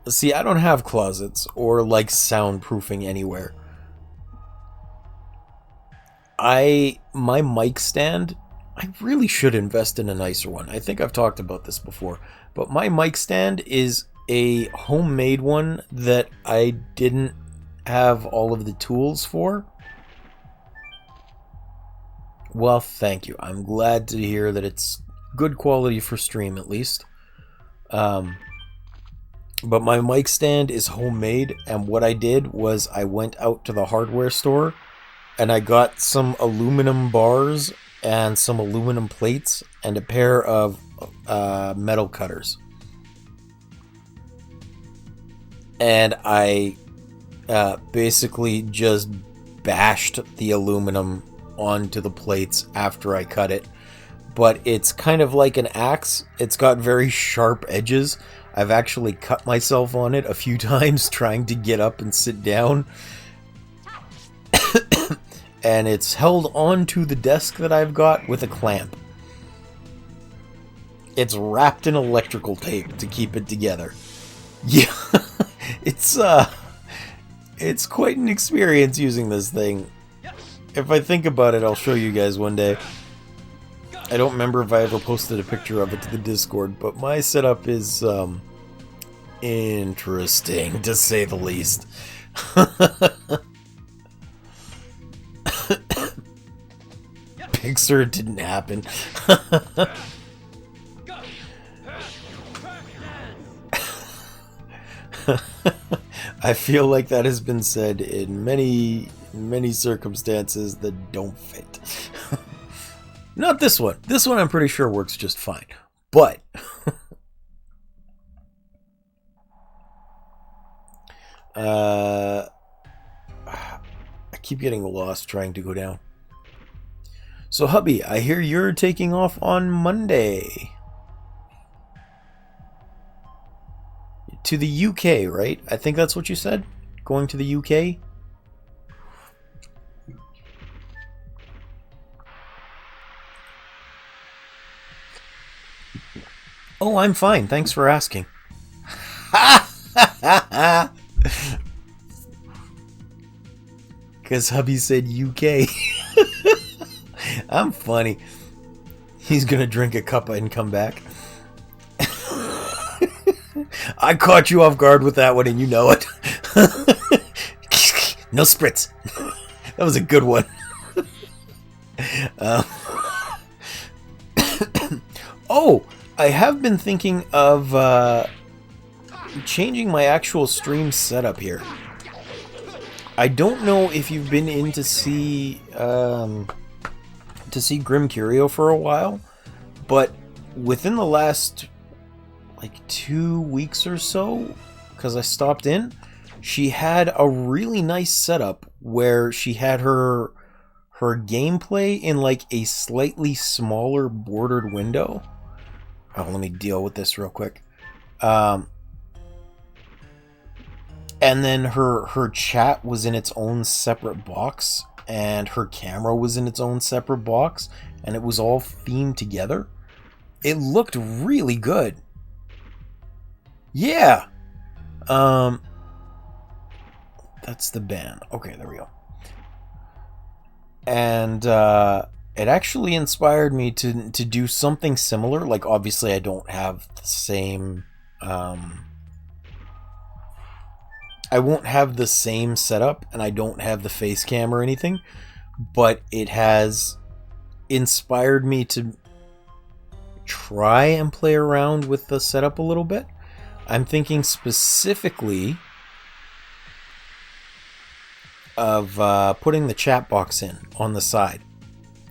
Speaker 1: See, I don't have closets or like soundproofing anywhere. My mic stand, I really should invest in a nicer one. I think I've talked about this before, but my mic stand is a homemade one that I didn't have all of the tools for. Well, thank you. I'm glad to hear that it's good quality for stream, at least. But my mic stand is homemade, and what I did was I went out to the hardware store and I got some aluminum bars and some aluminum plates and a pair of metal cutters. And I basically just bashed the aluminum onto the plates after I cut it. But it's kind of like an axe. It's got very sharp edges. I've actually cut myself on it a few times trying to get up and sit down. And it's held onto the desk that I've got with a clamp. It's wrapped in electrical tape to keep it together. Yeah, it's quite an experience using this thing. If I think about it, I'll show you guys one day. I don't remember if I ever posted a picture of it to the Discord, but my setup is interesting, to say the least. Pixar didn't happen. I feel like that has been said in many circumstances that don't fit. Not this one. This one I'm pretty sure works just fine. But I keep getting lost trying to go down. So hubby, I hear you're taking off on Monday. To the UK, right? I think that's what you said? Going to the UK? Oh, I'm fine. Thanks for asking. Because hubby said UK. I'm funny. He's gonna drink a cuppa and come back. I caught you off guard with that one and you know it. No spritz. That was a good one. Oh, I have been thinking of changing my actual stream setup here. I don't know if you've been in to see Grim Curio for a while, but within the last like 2 weeks or so, because I stopped in, she had a really nice setup where she had her gameplay in like a slightly smaller bordered window. Oh, let me deal with this real quick. And then her chat was in its own separate box, and her camera was in its own separate box, and it was all themed together. It looked really good. Yeah. That's the ban. Okay, there we go. And it actually inspired me to do something similar. Like, obviously I don't have the same I won't have the same setup, and I don't have the face cam or anything, but it has inspired me to try and play around with the setup a little bit. I'm thinking specifically of putting the chat box in on the side,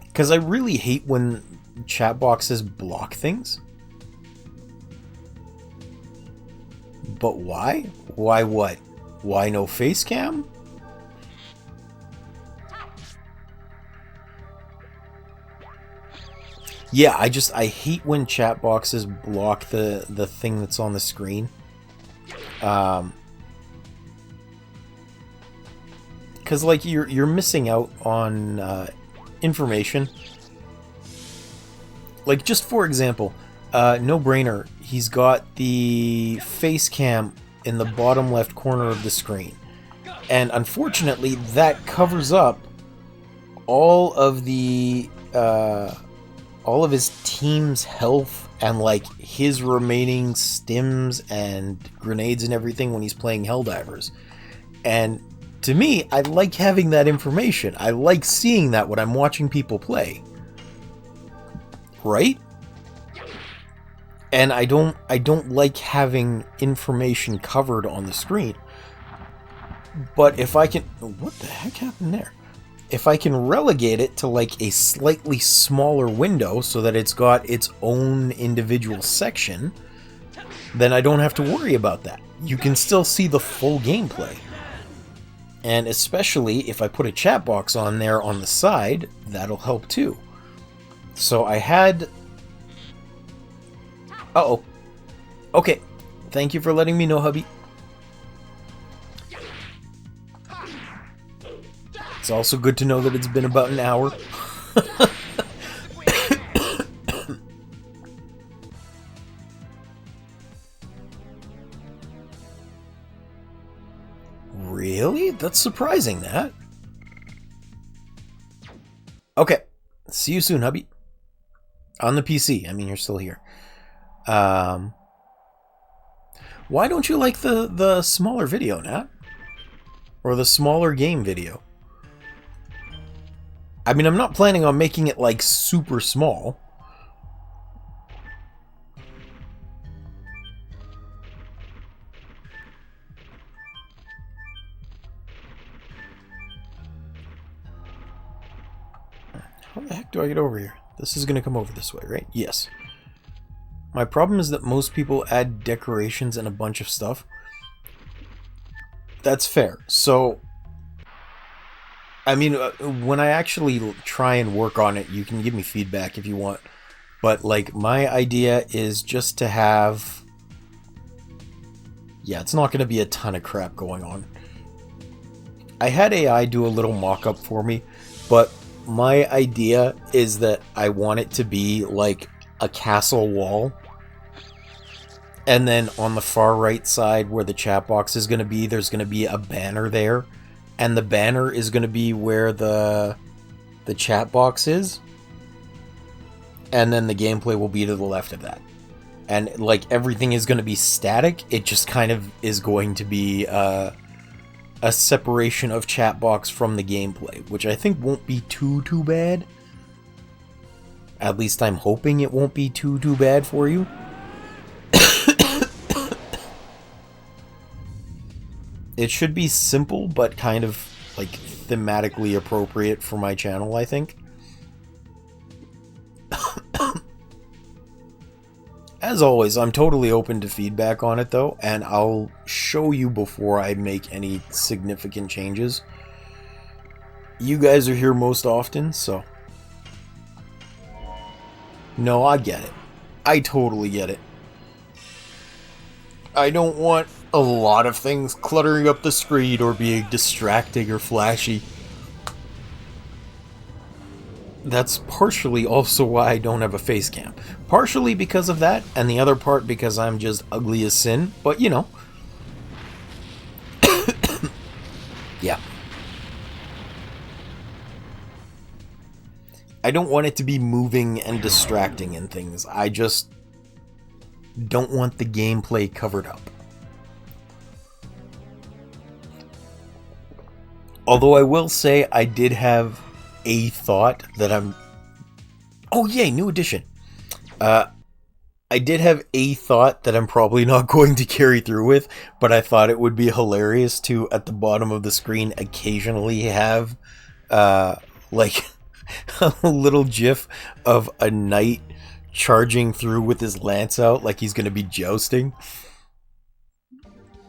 Speaker 1: because I really hate when chat boxes block things. But why? Why what? Why no face cam? Yeah, I hate when chat boxes block the thing that's on the screen. Because like you're missing out on information. Like, just for example, No Brainer, he's got the face cam in the bottom left corner of the screen, and unfortunately that covers up all of the all of his team's health and like his remaining stims and grenades and everything when he's playing Helldivers. And to me, I like having that information. I like seeing that when I'm watching people play. Right? And I don't like having information covered on the screen. But if I can... What the heck happened there? If I can relegate it to like a slightly smaller window so that it's got its own individual section, then I don't have to worry about that. You can still see the full gameplay. And especially if I put a chat box on there on the side, that'll help too. So I had... Uh-oh. Okay. Thank you for letting me know, hubby. It's also good to know that it's been about an hour. Really? That's surprising, that. Okay. See you soon, hubby. On the PC. I mean, you're still here. Why don't you like the smaller video, Nat? Or the smaller game video? I mean, I'm not planning on making it like super small. How the heck do I get over here? This is going to come over this way, right? Yes. My problem is that most people add decorations and a bunch of stuff. That's fair. So, I mean, when I actually try and work on it, you can give me feedback if you want. But, like, my idea is just to have... Yeah, it's not going to be a ton of crap going on. I had AI do a little mock-up for me, but my idea is that I want it to be like a castle wall. And then on the far right side where the chat box is going to be, there's going to be a banner there. And the banner is going to be where the chat box is. And then the gameplay will be to the left of that. And like everything is going to be static. It just kind of is going to be a separation of chat box from the gameplay, which I think won't be too bad. At least I'm hoping it won't be too bad for you. It should be simple, but kind of like thematically appropriate for my channel, I think. As always, I'm totally open to feedback on it though, and I'll show you before I make any significant changes. You guys are here most often, so... No, I get it. I totally get it. I don't want a lot of things cluttering up the screen or being distracting or flashy. That's partially also why I don't have a face cam. Partially because of that, and the other part because I'm just ugly as sin, but you know. Yeah. I don't want it to be moving and distracting and things. I just don't want the gameplay covered up. Although I will say I did have a thought that I'm... Oh yay, new edition! I did have a thought that I'm probably not going to carry through with, but I thought it would be hilarious to, at the bottom of the screen, occasionally have, like, a little gif of a knight charging through with his lance out like he's going to be jousting.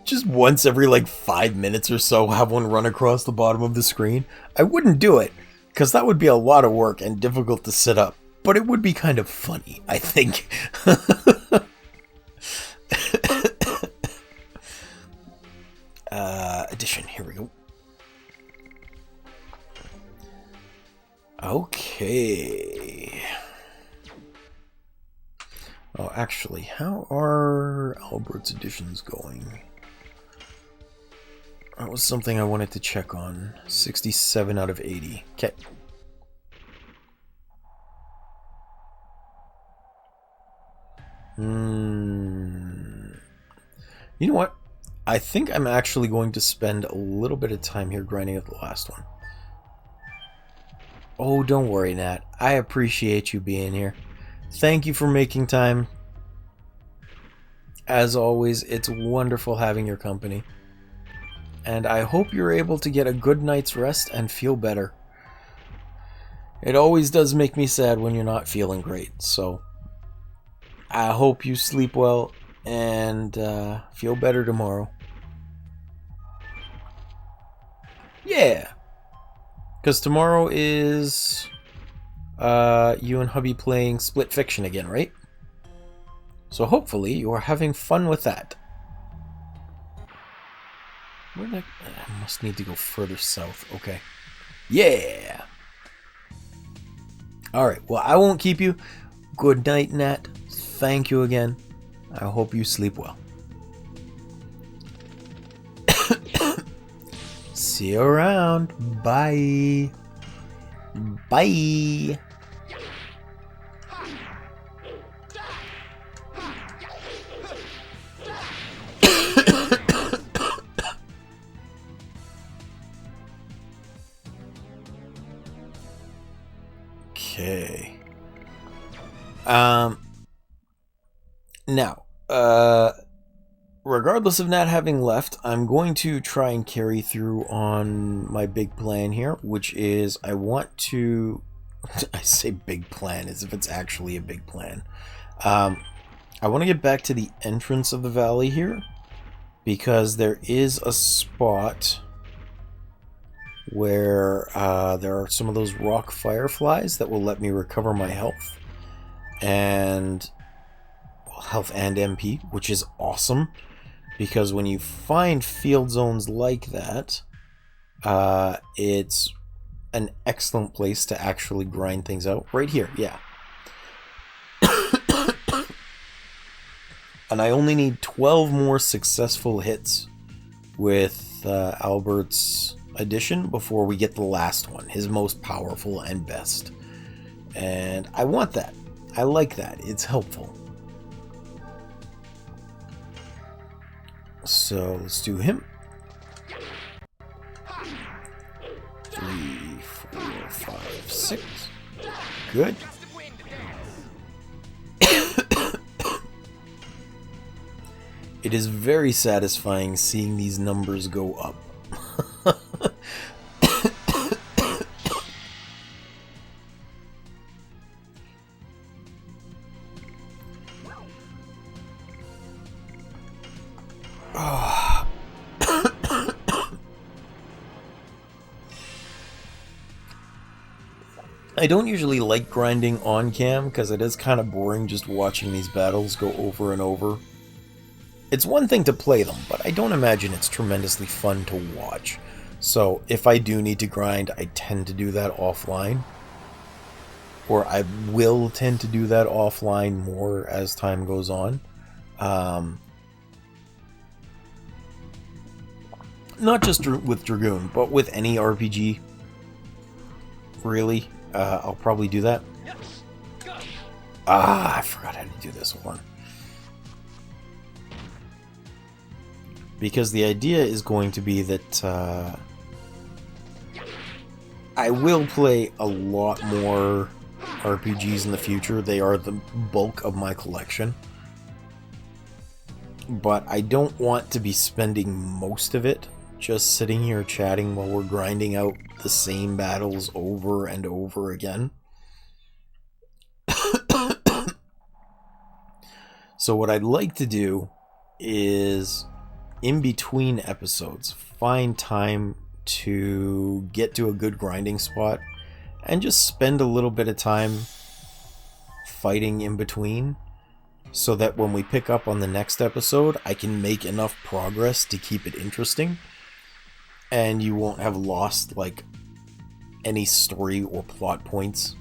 Speaker 1: Just once every, like, 5 minutes or so, have one run across the bottom of the screen. I wouldn't do it, because that would be a lot of work and difficult to set up. But it would be kind of funny, I think. Addition, here we go. Okay. Oh, actually, how are Albert's additions going? That was something I wanted to check on. 67 out of 80. Okay. You know what? I think I'm actually going to spend a little bit of time here grinding at the last one. Oh, don't worry, Nat. I appreciate you being here. Thank you for making time. As always, it's wonderful having your company. And I hope you're able to get a good night's rest and feel better. It always does make me sad when you're not feeling great, so I hope you sleep well and feel better tomorrow. Yeah! Because tomorrow is you and hubby playing Split Fiction again, right? So hopefully you are having fun with that. Where did I must need to go further south. Okay. Yeah! Alright, well, I won't keep you. Good night, Nat. Thank you again. I hope you sleep well. See you around. Bye. Bye. Okay. Now, regardless of not having left, I'm going to try and carry through on my big plan here, which is I want to... I say big plan as if it's actually a big plan. I want to get back to the entrance of the valley here, because there is a spot where there are some of those rock fireflies that will let me recover my health. And... health and MP, which is awesome, because when you find field zones like that, it's an excellent place to actually grind things out. Right here, yeah. And I only need 12 more successful hits with Albert's addition before we get the last one, his most powerful and best. And I want that. I like that. It's helpful. So let's do him. 3, 4, 5, 6. Good. It is very satisfying seeing these numbers go up. I don't usually like grinding on cam because it is kind of boring just watching these battles go over and over. It's one thing to play them, but I don't imagine it's tremendously fun to watch. So if I do need to grind, I tend to do that offline. Or I will tend to do that offline more as time goes on. Not just with Dragoon, but with any RPG. Really, I'll probably do that. I forgot how to do this one. Because the idea is going to be that I will play a lot more RPGs in the future. They are the bulk of my collection. But I don't want to be spending most of it just sitting here chatting while we're grinding out the same battles over and over again. So what I'd like to do is, in between episodes, find time to get to a good grinding spot and just spend a little bit of time fighting in between, so that when we pick up on the next episode, I can make enough progress to keep it interesting, and you won't have lost, like, any story or plot points.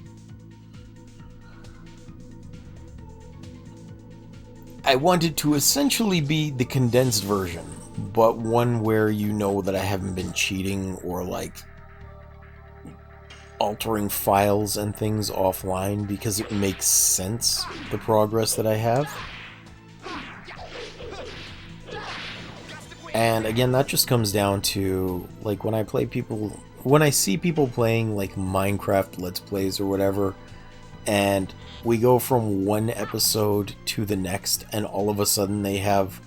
Speaker 1: I want it to essentially be the condensed version, but one where you know that I haven't been cheating or, like, altering files and things offline, because it makes sense, the progress that I have. And again, that just comes down to, like, when I see people playing, like, Minecraft Let's Plays or whatever, and we go from one episode to the next, and all of a sudden they have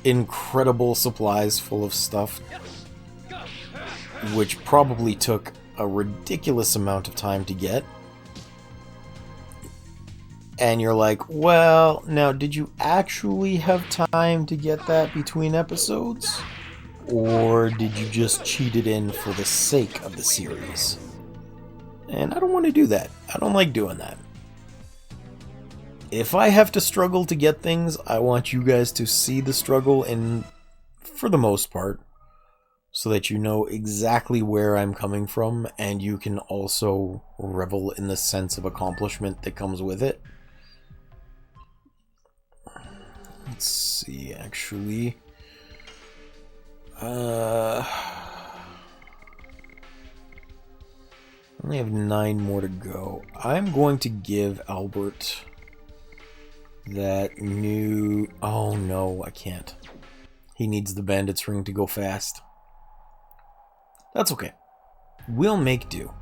Speaker 1: incredible supplies full of stuff, which probably took a ridiculous amount of time to get. And you're like, well, now, did you actually have time to get that between episodes? Or did you just cheat it in for the sake of the series? And I don't want to do that. I don't like doing that. If I have to struggle to get things, I want you guys to see the struggle, for the most part, so that you know exactly where I'm coming from, and you can also revel in the sense of accomplishment that comes with it. Let's see, actually. I only have 9 more to go. I'm going to give Albert that new... Oh no, I can't. He needs the bandit's ring to go fast. That's okay. We'll make do.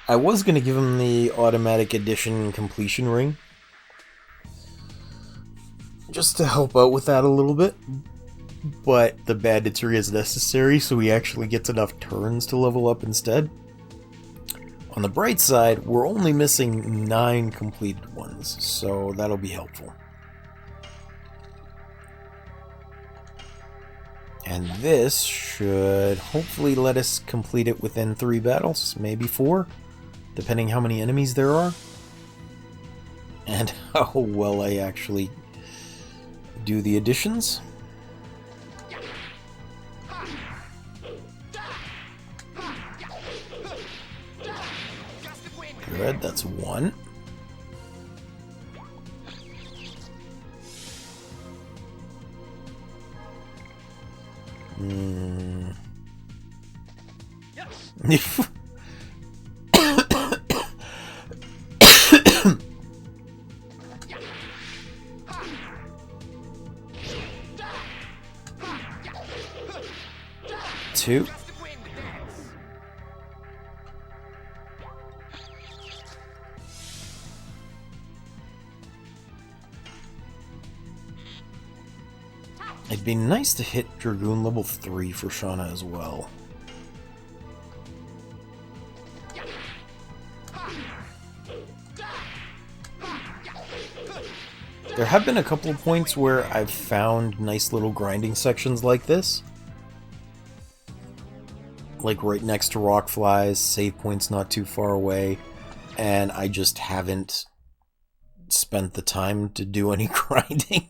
Speaker 1: I was going to give him the automatic addition completion ring, just to help out with that a little bit, but the bandit's ring is necessary, so he actually gets enough turns to level up instead. On the bright side, we're only missing 9 completed ones, so that'll be helpful. And this should hopefully let us complete it within 3 battles, maybe 4, depending how many enemies there are, and how well I actually do the additions. Good, that's 1. Two. It'd be nice to hit Dragoon level 3 for Shauna as well. There have been a couple of points where I've found nice little grinding sections like this. Like right next to rock flies, save points not too far away, and I just haven't spent the time to do any grinding.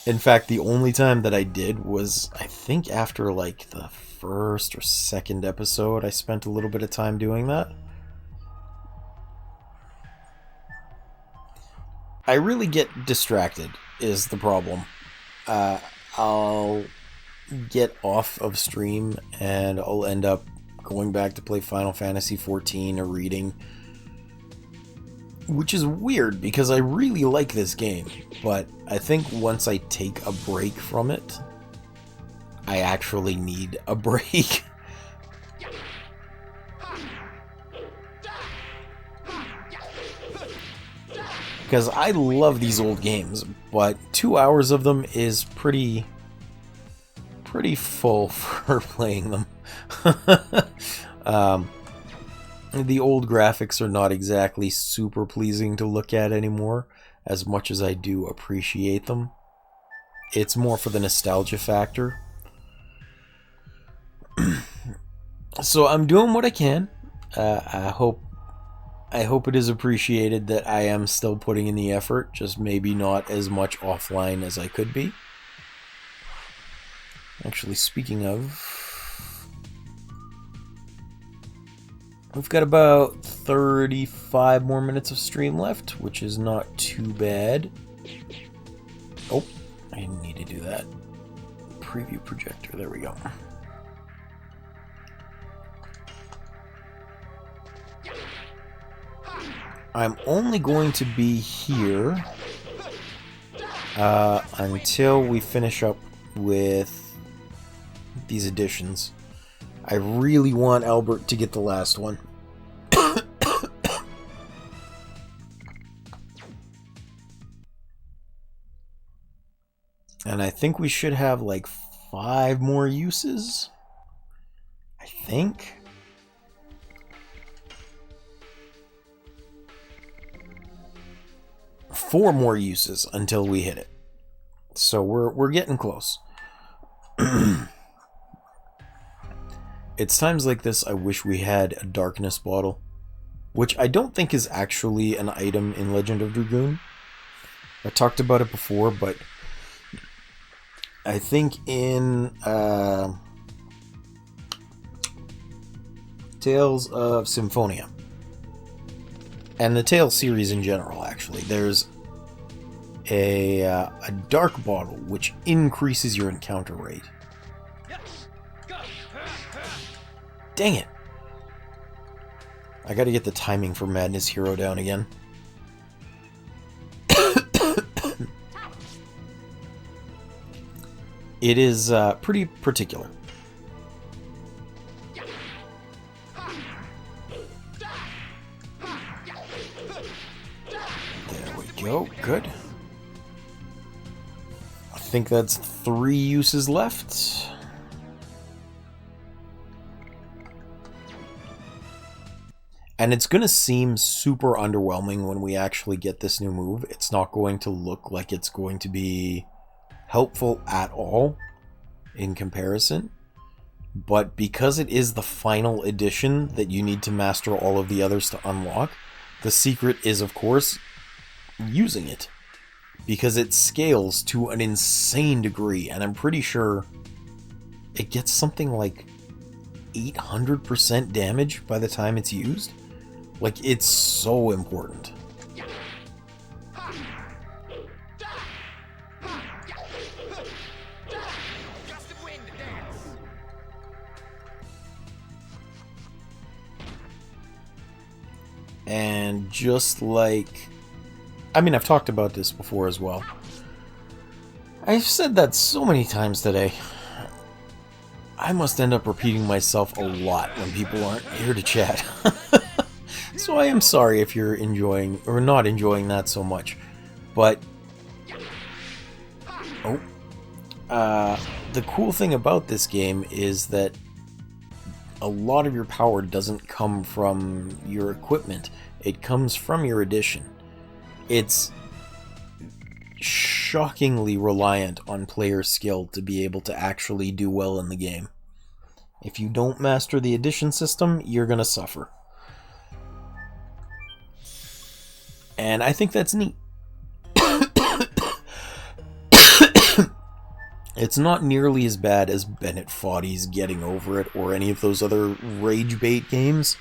Speaker 1: In fact, the only time that I did was, I think after like the first or second episode, I spent a little bit of time doing that. I really get distracted, is the problem. I'll get off of stream and I'll end up going back to play Final Fantasy XIV or reading. Which is weird because I really like this game, but I think once I take a break from it, I actually need a break. Because I love these old games, but 2 hours of them is pretty full for playing them. The old graphics are not exactly super pleasing to look at anymore, as much as I do appreciate them. It's more for the nostalgia factor. So I'm doing what I can. I hope it is appreciated that I am still putting in the effort, just maybe not as much offline as I could be. Actually, speaking of, we've got about 35 more minutes of stream left, which is not too bad. Oh, I didn't need to do that. Preview projector, there we go. I'm only going to be here until we finish up with these additions. I really want Albert to get the last one. And I think we should have like 5 more uses. I think. Four more uses until we hit it. So we're getting close. It's times like this I wish we had a darkness bottle, which I don't think is actually an item in Legend of Dragoon. I talked about it before, but I think in Tales of Symphonia, and the Tales series in general, actually, there's a dark bottle which increases your encounter rate. Dang it! I gotta get the timing for Madness Hero down again. It is pretty particular. There we go, good. I think that's 3 uses left. And it's going to seem super underwhelming when we actually get this new move. It's not going to look like it's going to be helpful at all in comparison. But because it is the final edition that you need to master all of the others to unlock, the secret is, of course, using it. Because it scales to an insane degree, and I'm pretty sure it gets something like 800% damage by the time it's used. Like, it's so important. And just like... I mean, I've talked about this before as well. I've said that so many times today. I must end up repeating myself a lot when people aren't here to chat. So I am sorry if you're enjoying or not enjoying that so much. But the cool thing about this game is that a lot of your power doesn't come from your equipment. It comes from your edition. It's shockingly reliant on player skill to be able to actually do well in the game. If you don't master the addition system, you're gonna suffer. And I think that's neat. It's not nearly as bad as Bennett Foddy's Getting Over It or any of those other rage bait games,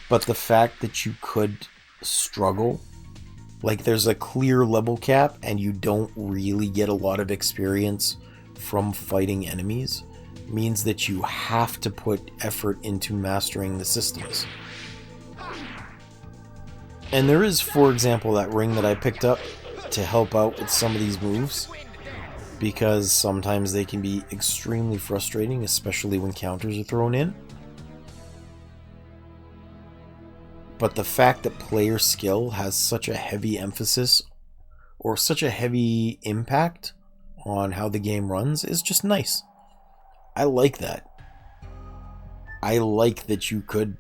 Speaker 1: but the fact that you could struggle, like there's a clear level cap and you don't really get a lot of experience from fighting enemies, means that you have to put effort into mastering the systems. And there is, for example, that ring that I picked up to help out with some of these moves, because sometimes they can be extremely frustrating, especially when counters are thrown in. But the fact that player skill has such a heavy emphasis, or such a heavy impact on how the game runs, is just nice. I like that. I like that you could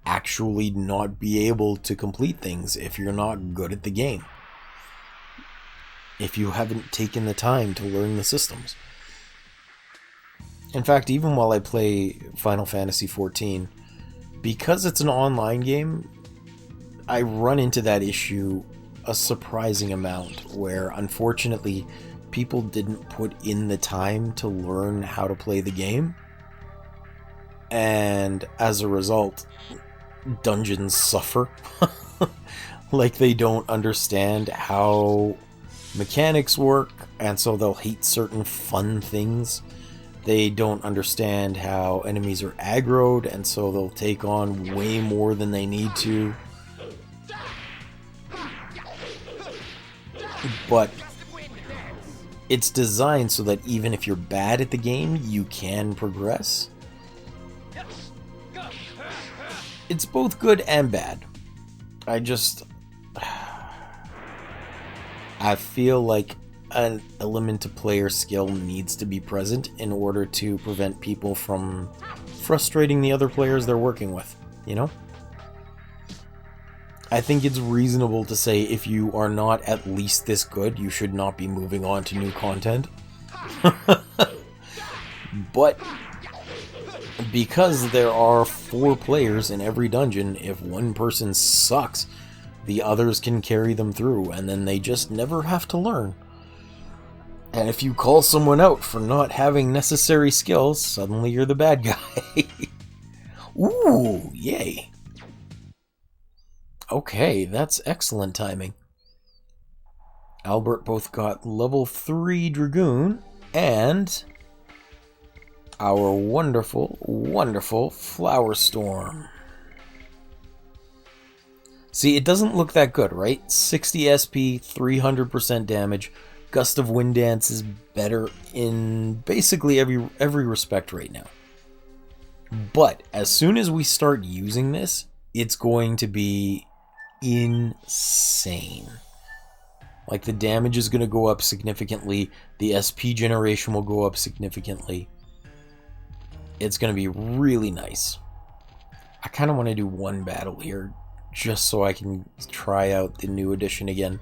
Speaker 1: actually not be able to complete things if you're not good at the game. If you haven't taken the time to learn the systems. In fact, even while I play Final Fantasy XIV, because it's an online game, I run into that issue a surprising amount, where unfortunately people didn't put in the time to learn how to play the game, and as a result, dungeons suffer. Like they don't understand how mechanics work, and so they'll hate certain fun things. They don't understand how enemies are aggroed, and so they'll take on way more than they need to. But it's designed so that even if you're bad at the game, you can progress. It's both good and bad. I feel like an element of player skill needs to be present in order to prevent people from frustrating the other players they're working with, you know? I think it's reasonable to say if you are not at least this good, you should not be moving on to new content. But because there are 4 players in every dungeon, if one person sucks, the others can carry them through, and then they just never have to learn. And if you call someone out for not having necessary skills, suddenly you're the bad guy. Ooh, yay. Okay, that's excellent timing. Albert both got level 3 Dragoon and our wonderful, wonderful Flower Storm. See, it doesn't look that good, right? 60 SP, 300% damage. Gust of Wind Dance is better in basically every respect right now. But as soon as we start using this, it's going to be insane. Like, the damage is going to go up significantly. The SP generation will go up significantly. It's going to be really nice. I kind of want to do one battle here, just so I can try out the new edition again.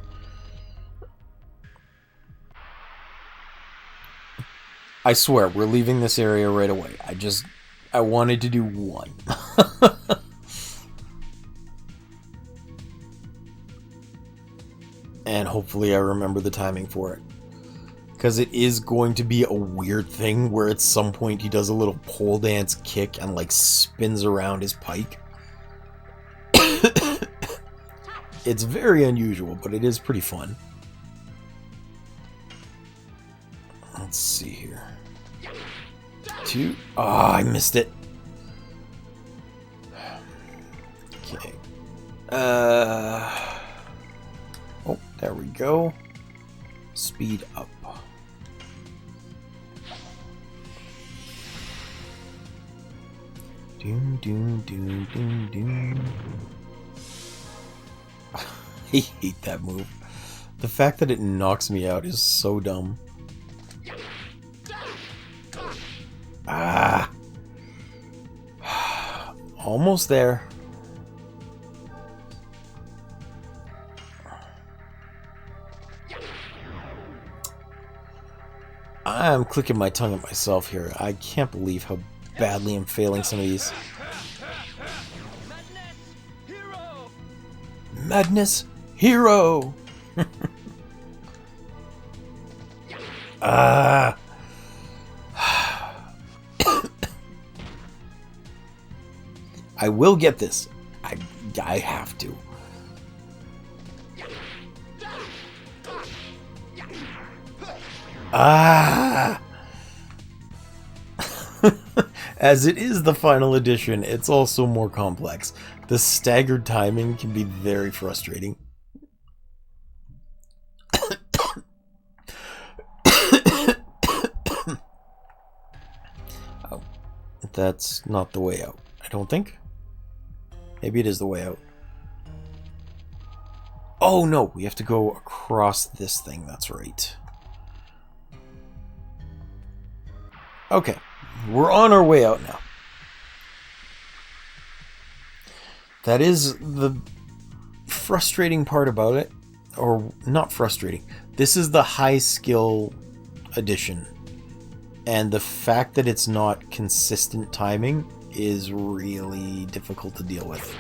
Speaker 1: I swear, we're leaving this area right away. I wanted to do one. And hopefully I remember the timing for it. Because it is going to be a weird thing where at some point he does a little pole dance kick and like spins around his pike. It's very unusual, but it is pretty fun. Let's see here. 2. Oh, I missed it. Okay. Oh, there we go. Speed up. Doom, doom, doom, doom, doom. I hate that move. The fact that it knocks me out is so dumb. Ah! Almost there. I'm clicking my tongue at myself here. I can't believe how badly I'm failing some of these. Madness Hero! Ah! I will get this. I have to. Ah! As it is the final edition, it's also more complex. The staggered timing can be very frustrating. Oh, that's not the way out, I don't think. Maybe it is the way out. Oh no, we have to go across this thing, that's right. Okay, we're on our way out now. That is the frustrating part about it. Or, not frustrating. This is the high skill edition. And the fact that it's not consistent timing is really difficult to deal with.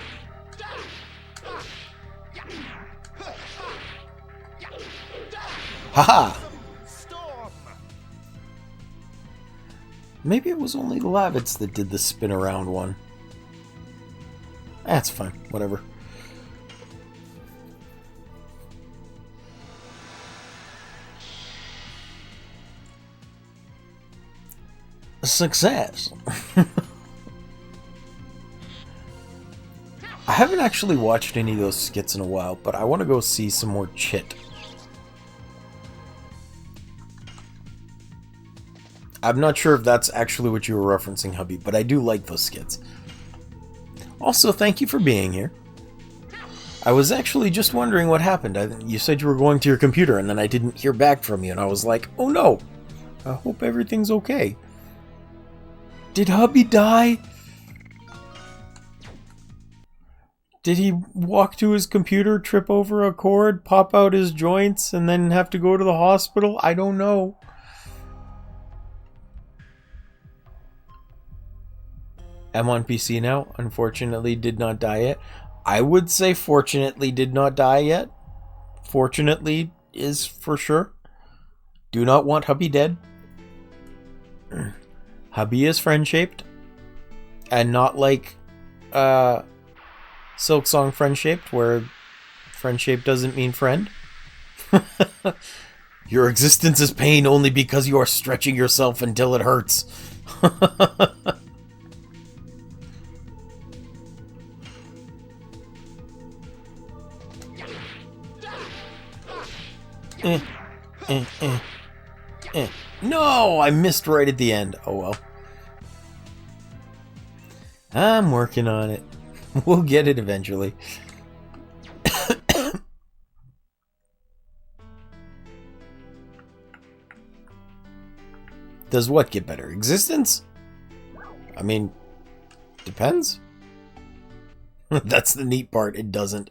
Speaker 1: Haha! Maybe it was only the Lavits that did the spin around one. That's fine, whatever. Success! I haven't actually watched any of those skits in a while, but I want to go see some more Chit. I'm not sure if that's actually what you were referencing, hubby, but I do like those skits. Also, thank you for being here. I was actually just wondering what happened. You said you were going to your computer, and then I didn't hear back from you, and I was like, oh no! I hope everything's okay. Did hubby die? Did he walk to his computer, trip over a cord, pop out his joints, and then have to go to the hospital? I don't know. I'm on PC now. Unfortunately, did not die yet. I would say fortunately did not die yet. Fortunately is for sure. Do not want hubby dead. Hubby is friend-shaped. And not like Silksong friend-shaped, where friend-shaped doesn't mean friend. Your existence is pain only because you are stretching yourself until it hurts. No, I missed right at the end. Oh well. I'm working on it. We'll get it eventually. Does what get better? Existence? I mean, depends. That's the neat part. It doesn't.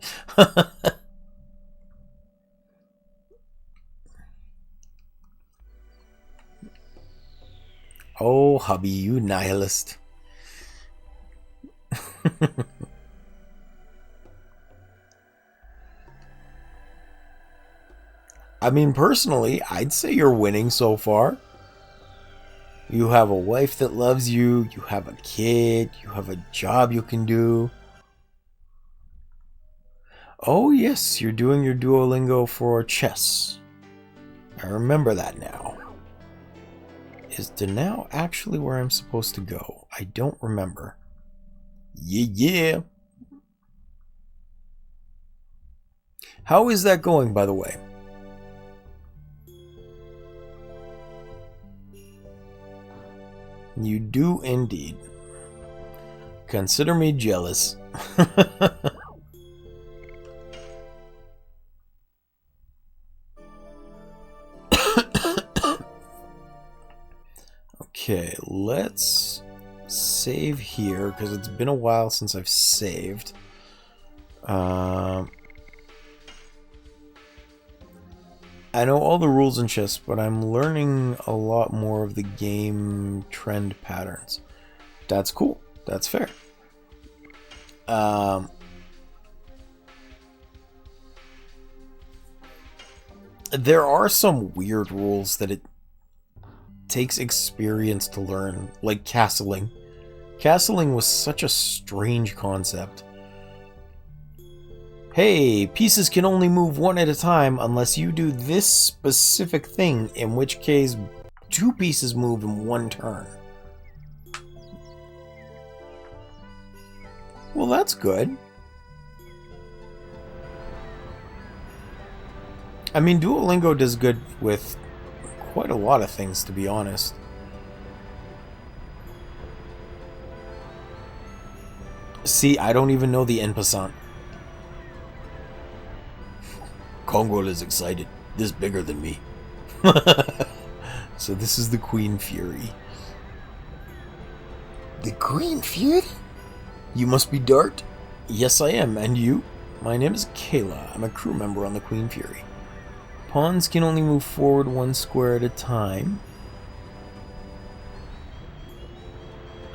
Speaker 1: Oh, hubby, you nihilist. I mean, personally, I'd say you're winning so far. You have a wife that loves you, you have a kid, you have a job you can do. Oh yes, you're doing your Duolingo for chess. I remember that now. Is Danao actually where I'm supposed to go? I don't remember. Yeah. How is that going, by the way? You do indeed. Consider me jealous. Okay, let's save here, because it's been a while since I've saved. I know all the rules in chess, but I'm learning a lot more of the game trend patterns. That's cool. That's fair. There are some weird rules that it takes experience to learn, like castling. Castling was such a strange concept. Hey, pieces can only move one at a time unless you do this specific thing, in which case 2 pieces move in 1 turn. Well, that's good. I mean, Duolingo does good with quite a lot of things, to be honest. See, I don't even know the en passant. Congo is excited. This bigger than me. So this is the Queen Fury. The Queen Fury? You must be Dart? Yes, I am. And you? My name is Kayla. I'm a crew member on the Queen Fury. Pawns can only move forward 1 square at a time.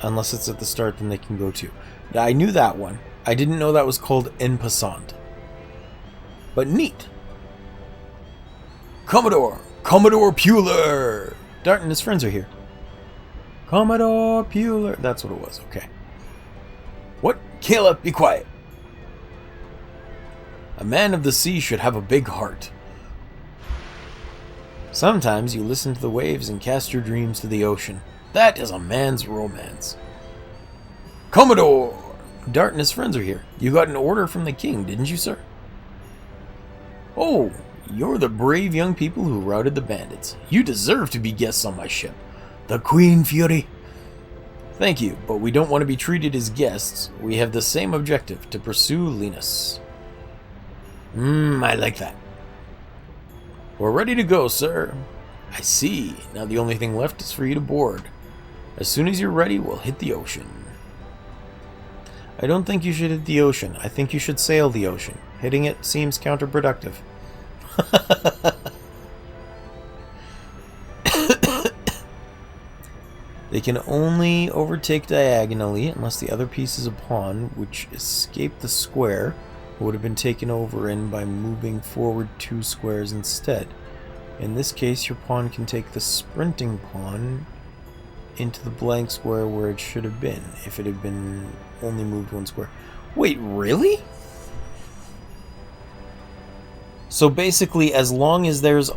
Speaker 1: Unless it's at the start, then they can go 2. Now, I knew that one. I didn't know that was called en passant. But neat. Commodore Puler! Dart and his friends are here. Commodore Puler. That's what it was, okay. What? Kayla, be quiet. A man of the sea should have a big heart. Sometimes you listen to the waves and cast your dreams to the ocean. That is a man's romance. Commodore! Dart and his friends are here. You got an order from the king, didn't you, sir? Oh, you're the brave young people who routed the bandits. You deserve to be guests on my ship, the Queen Fury. Thank you, but we don't want to be treated as guests. We have the same objective, to pursue Linus. I like that. We're ready to go, sir. I see. Now the only thing left is for you to board. As soon as you're ready, we'll hit the ocean. I don't think you should hit the ocean. I think you should sail the ocean. Hitting it seems counterproductive. They can only overtake diagonally unless the other piece is a pawn, which escaped the square, would have been taken over in by moving forward 2 squares instead. In this case, your pawn can take the sprinting pawn into the blank square where it should have been, if it had been only moved 1 square. Wait, really? So basically, as long as there's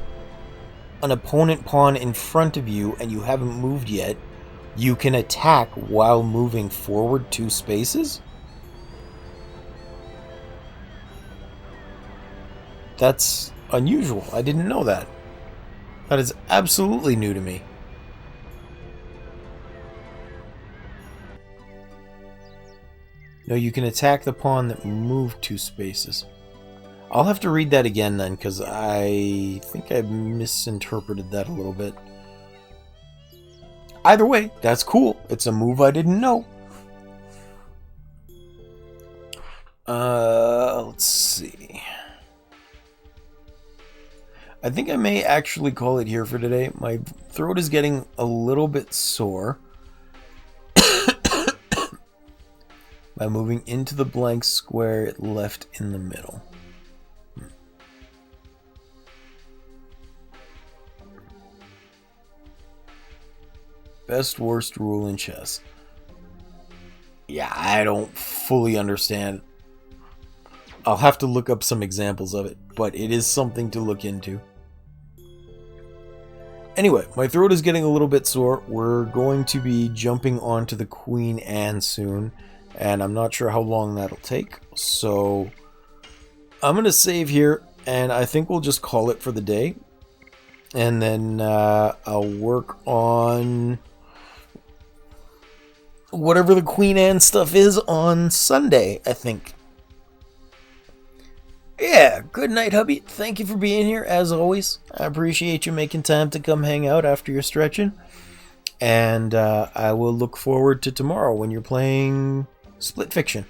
Speaker 1: an opponent pawn in front of you and you haven't moved yet, you can attack while moving forward 2 spaces? That's unusual. I didn't know that. That is absolutely new to me. No, you can attack the pawn that moved 2 spaces. I'll have to read that again then, because I think I misinterpreted that a little bit. Either way, that's cool. It's a move I didn't know. Let's see. I think I may actually call it here for today. My throat is getting a little bit sore. By moving into the blank square it left in the middle. Best worst rule in chess. Yeah, I don't fully understand. I'll have to look up some examples of it, but it is something to look into. Anyway, my throat is getting a little bit sore. We're going to be jumping onto the Queen Anne soon, and I'm not sure how long that'll take. So I'm going to save here, and I think we'll just call it for the day. And then I'll work on whatever the Queen Anne stuff is on Sunday, I think. Yeah, good night, hubby. Thank you for being here, as always. I appreciate you making time to come hang out after your stretching. And I will look forward to tomorrow when you're playing Split Fiction.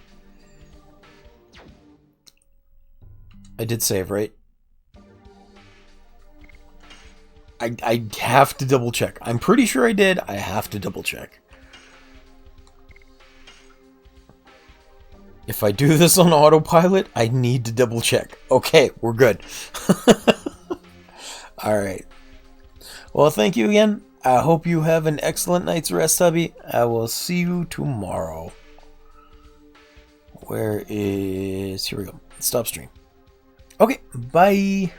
Speaker 1: I did save, right? I have to double check. I'm pretty sure I did. I have to double check. If I do this on autopilot, I need to double check. Okay, we're good. Alright. Well, thank you again. I hope you have an excellent night's rest, hubby. I will see you tomorrow. Here we go. Stop stream. Okay, bye.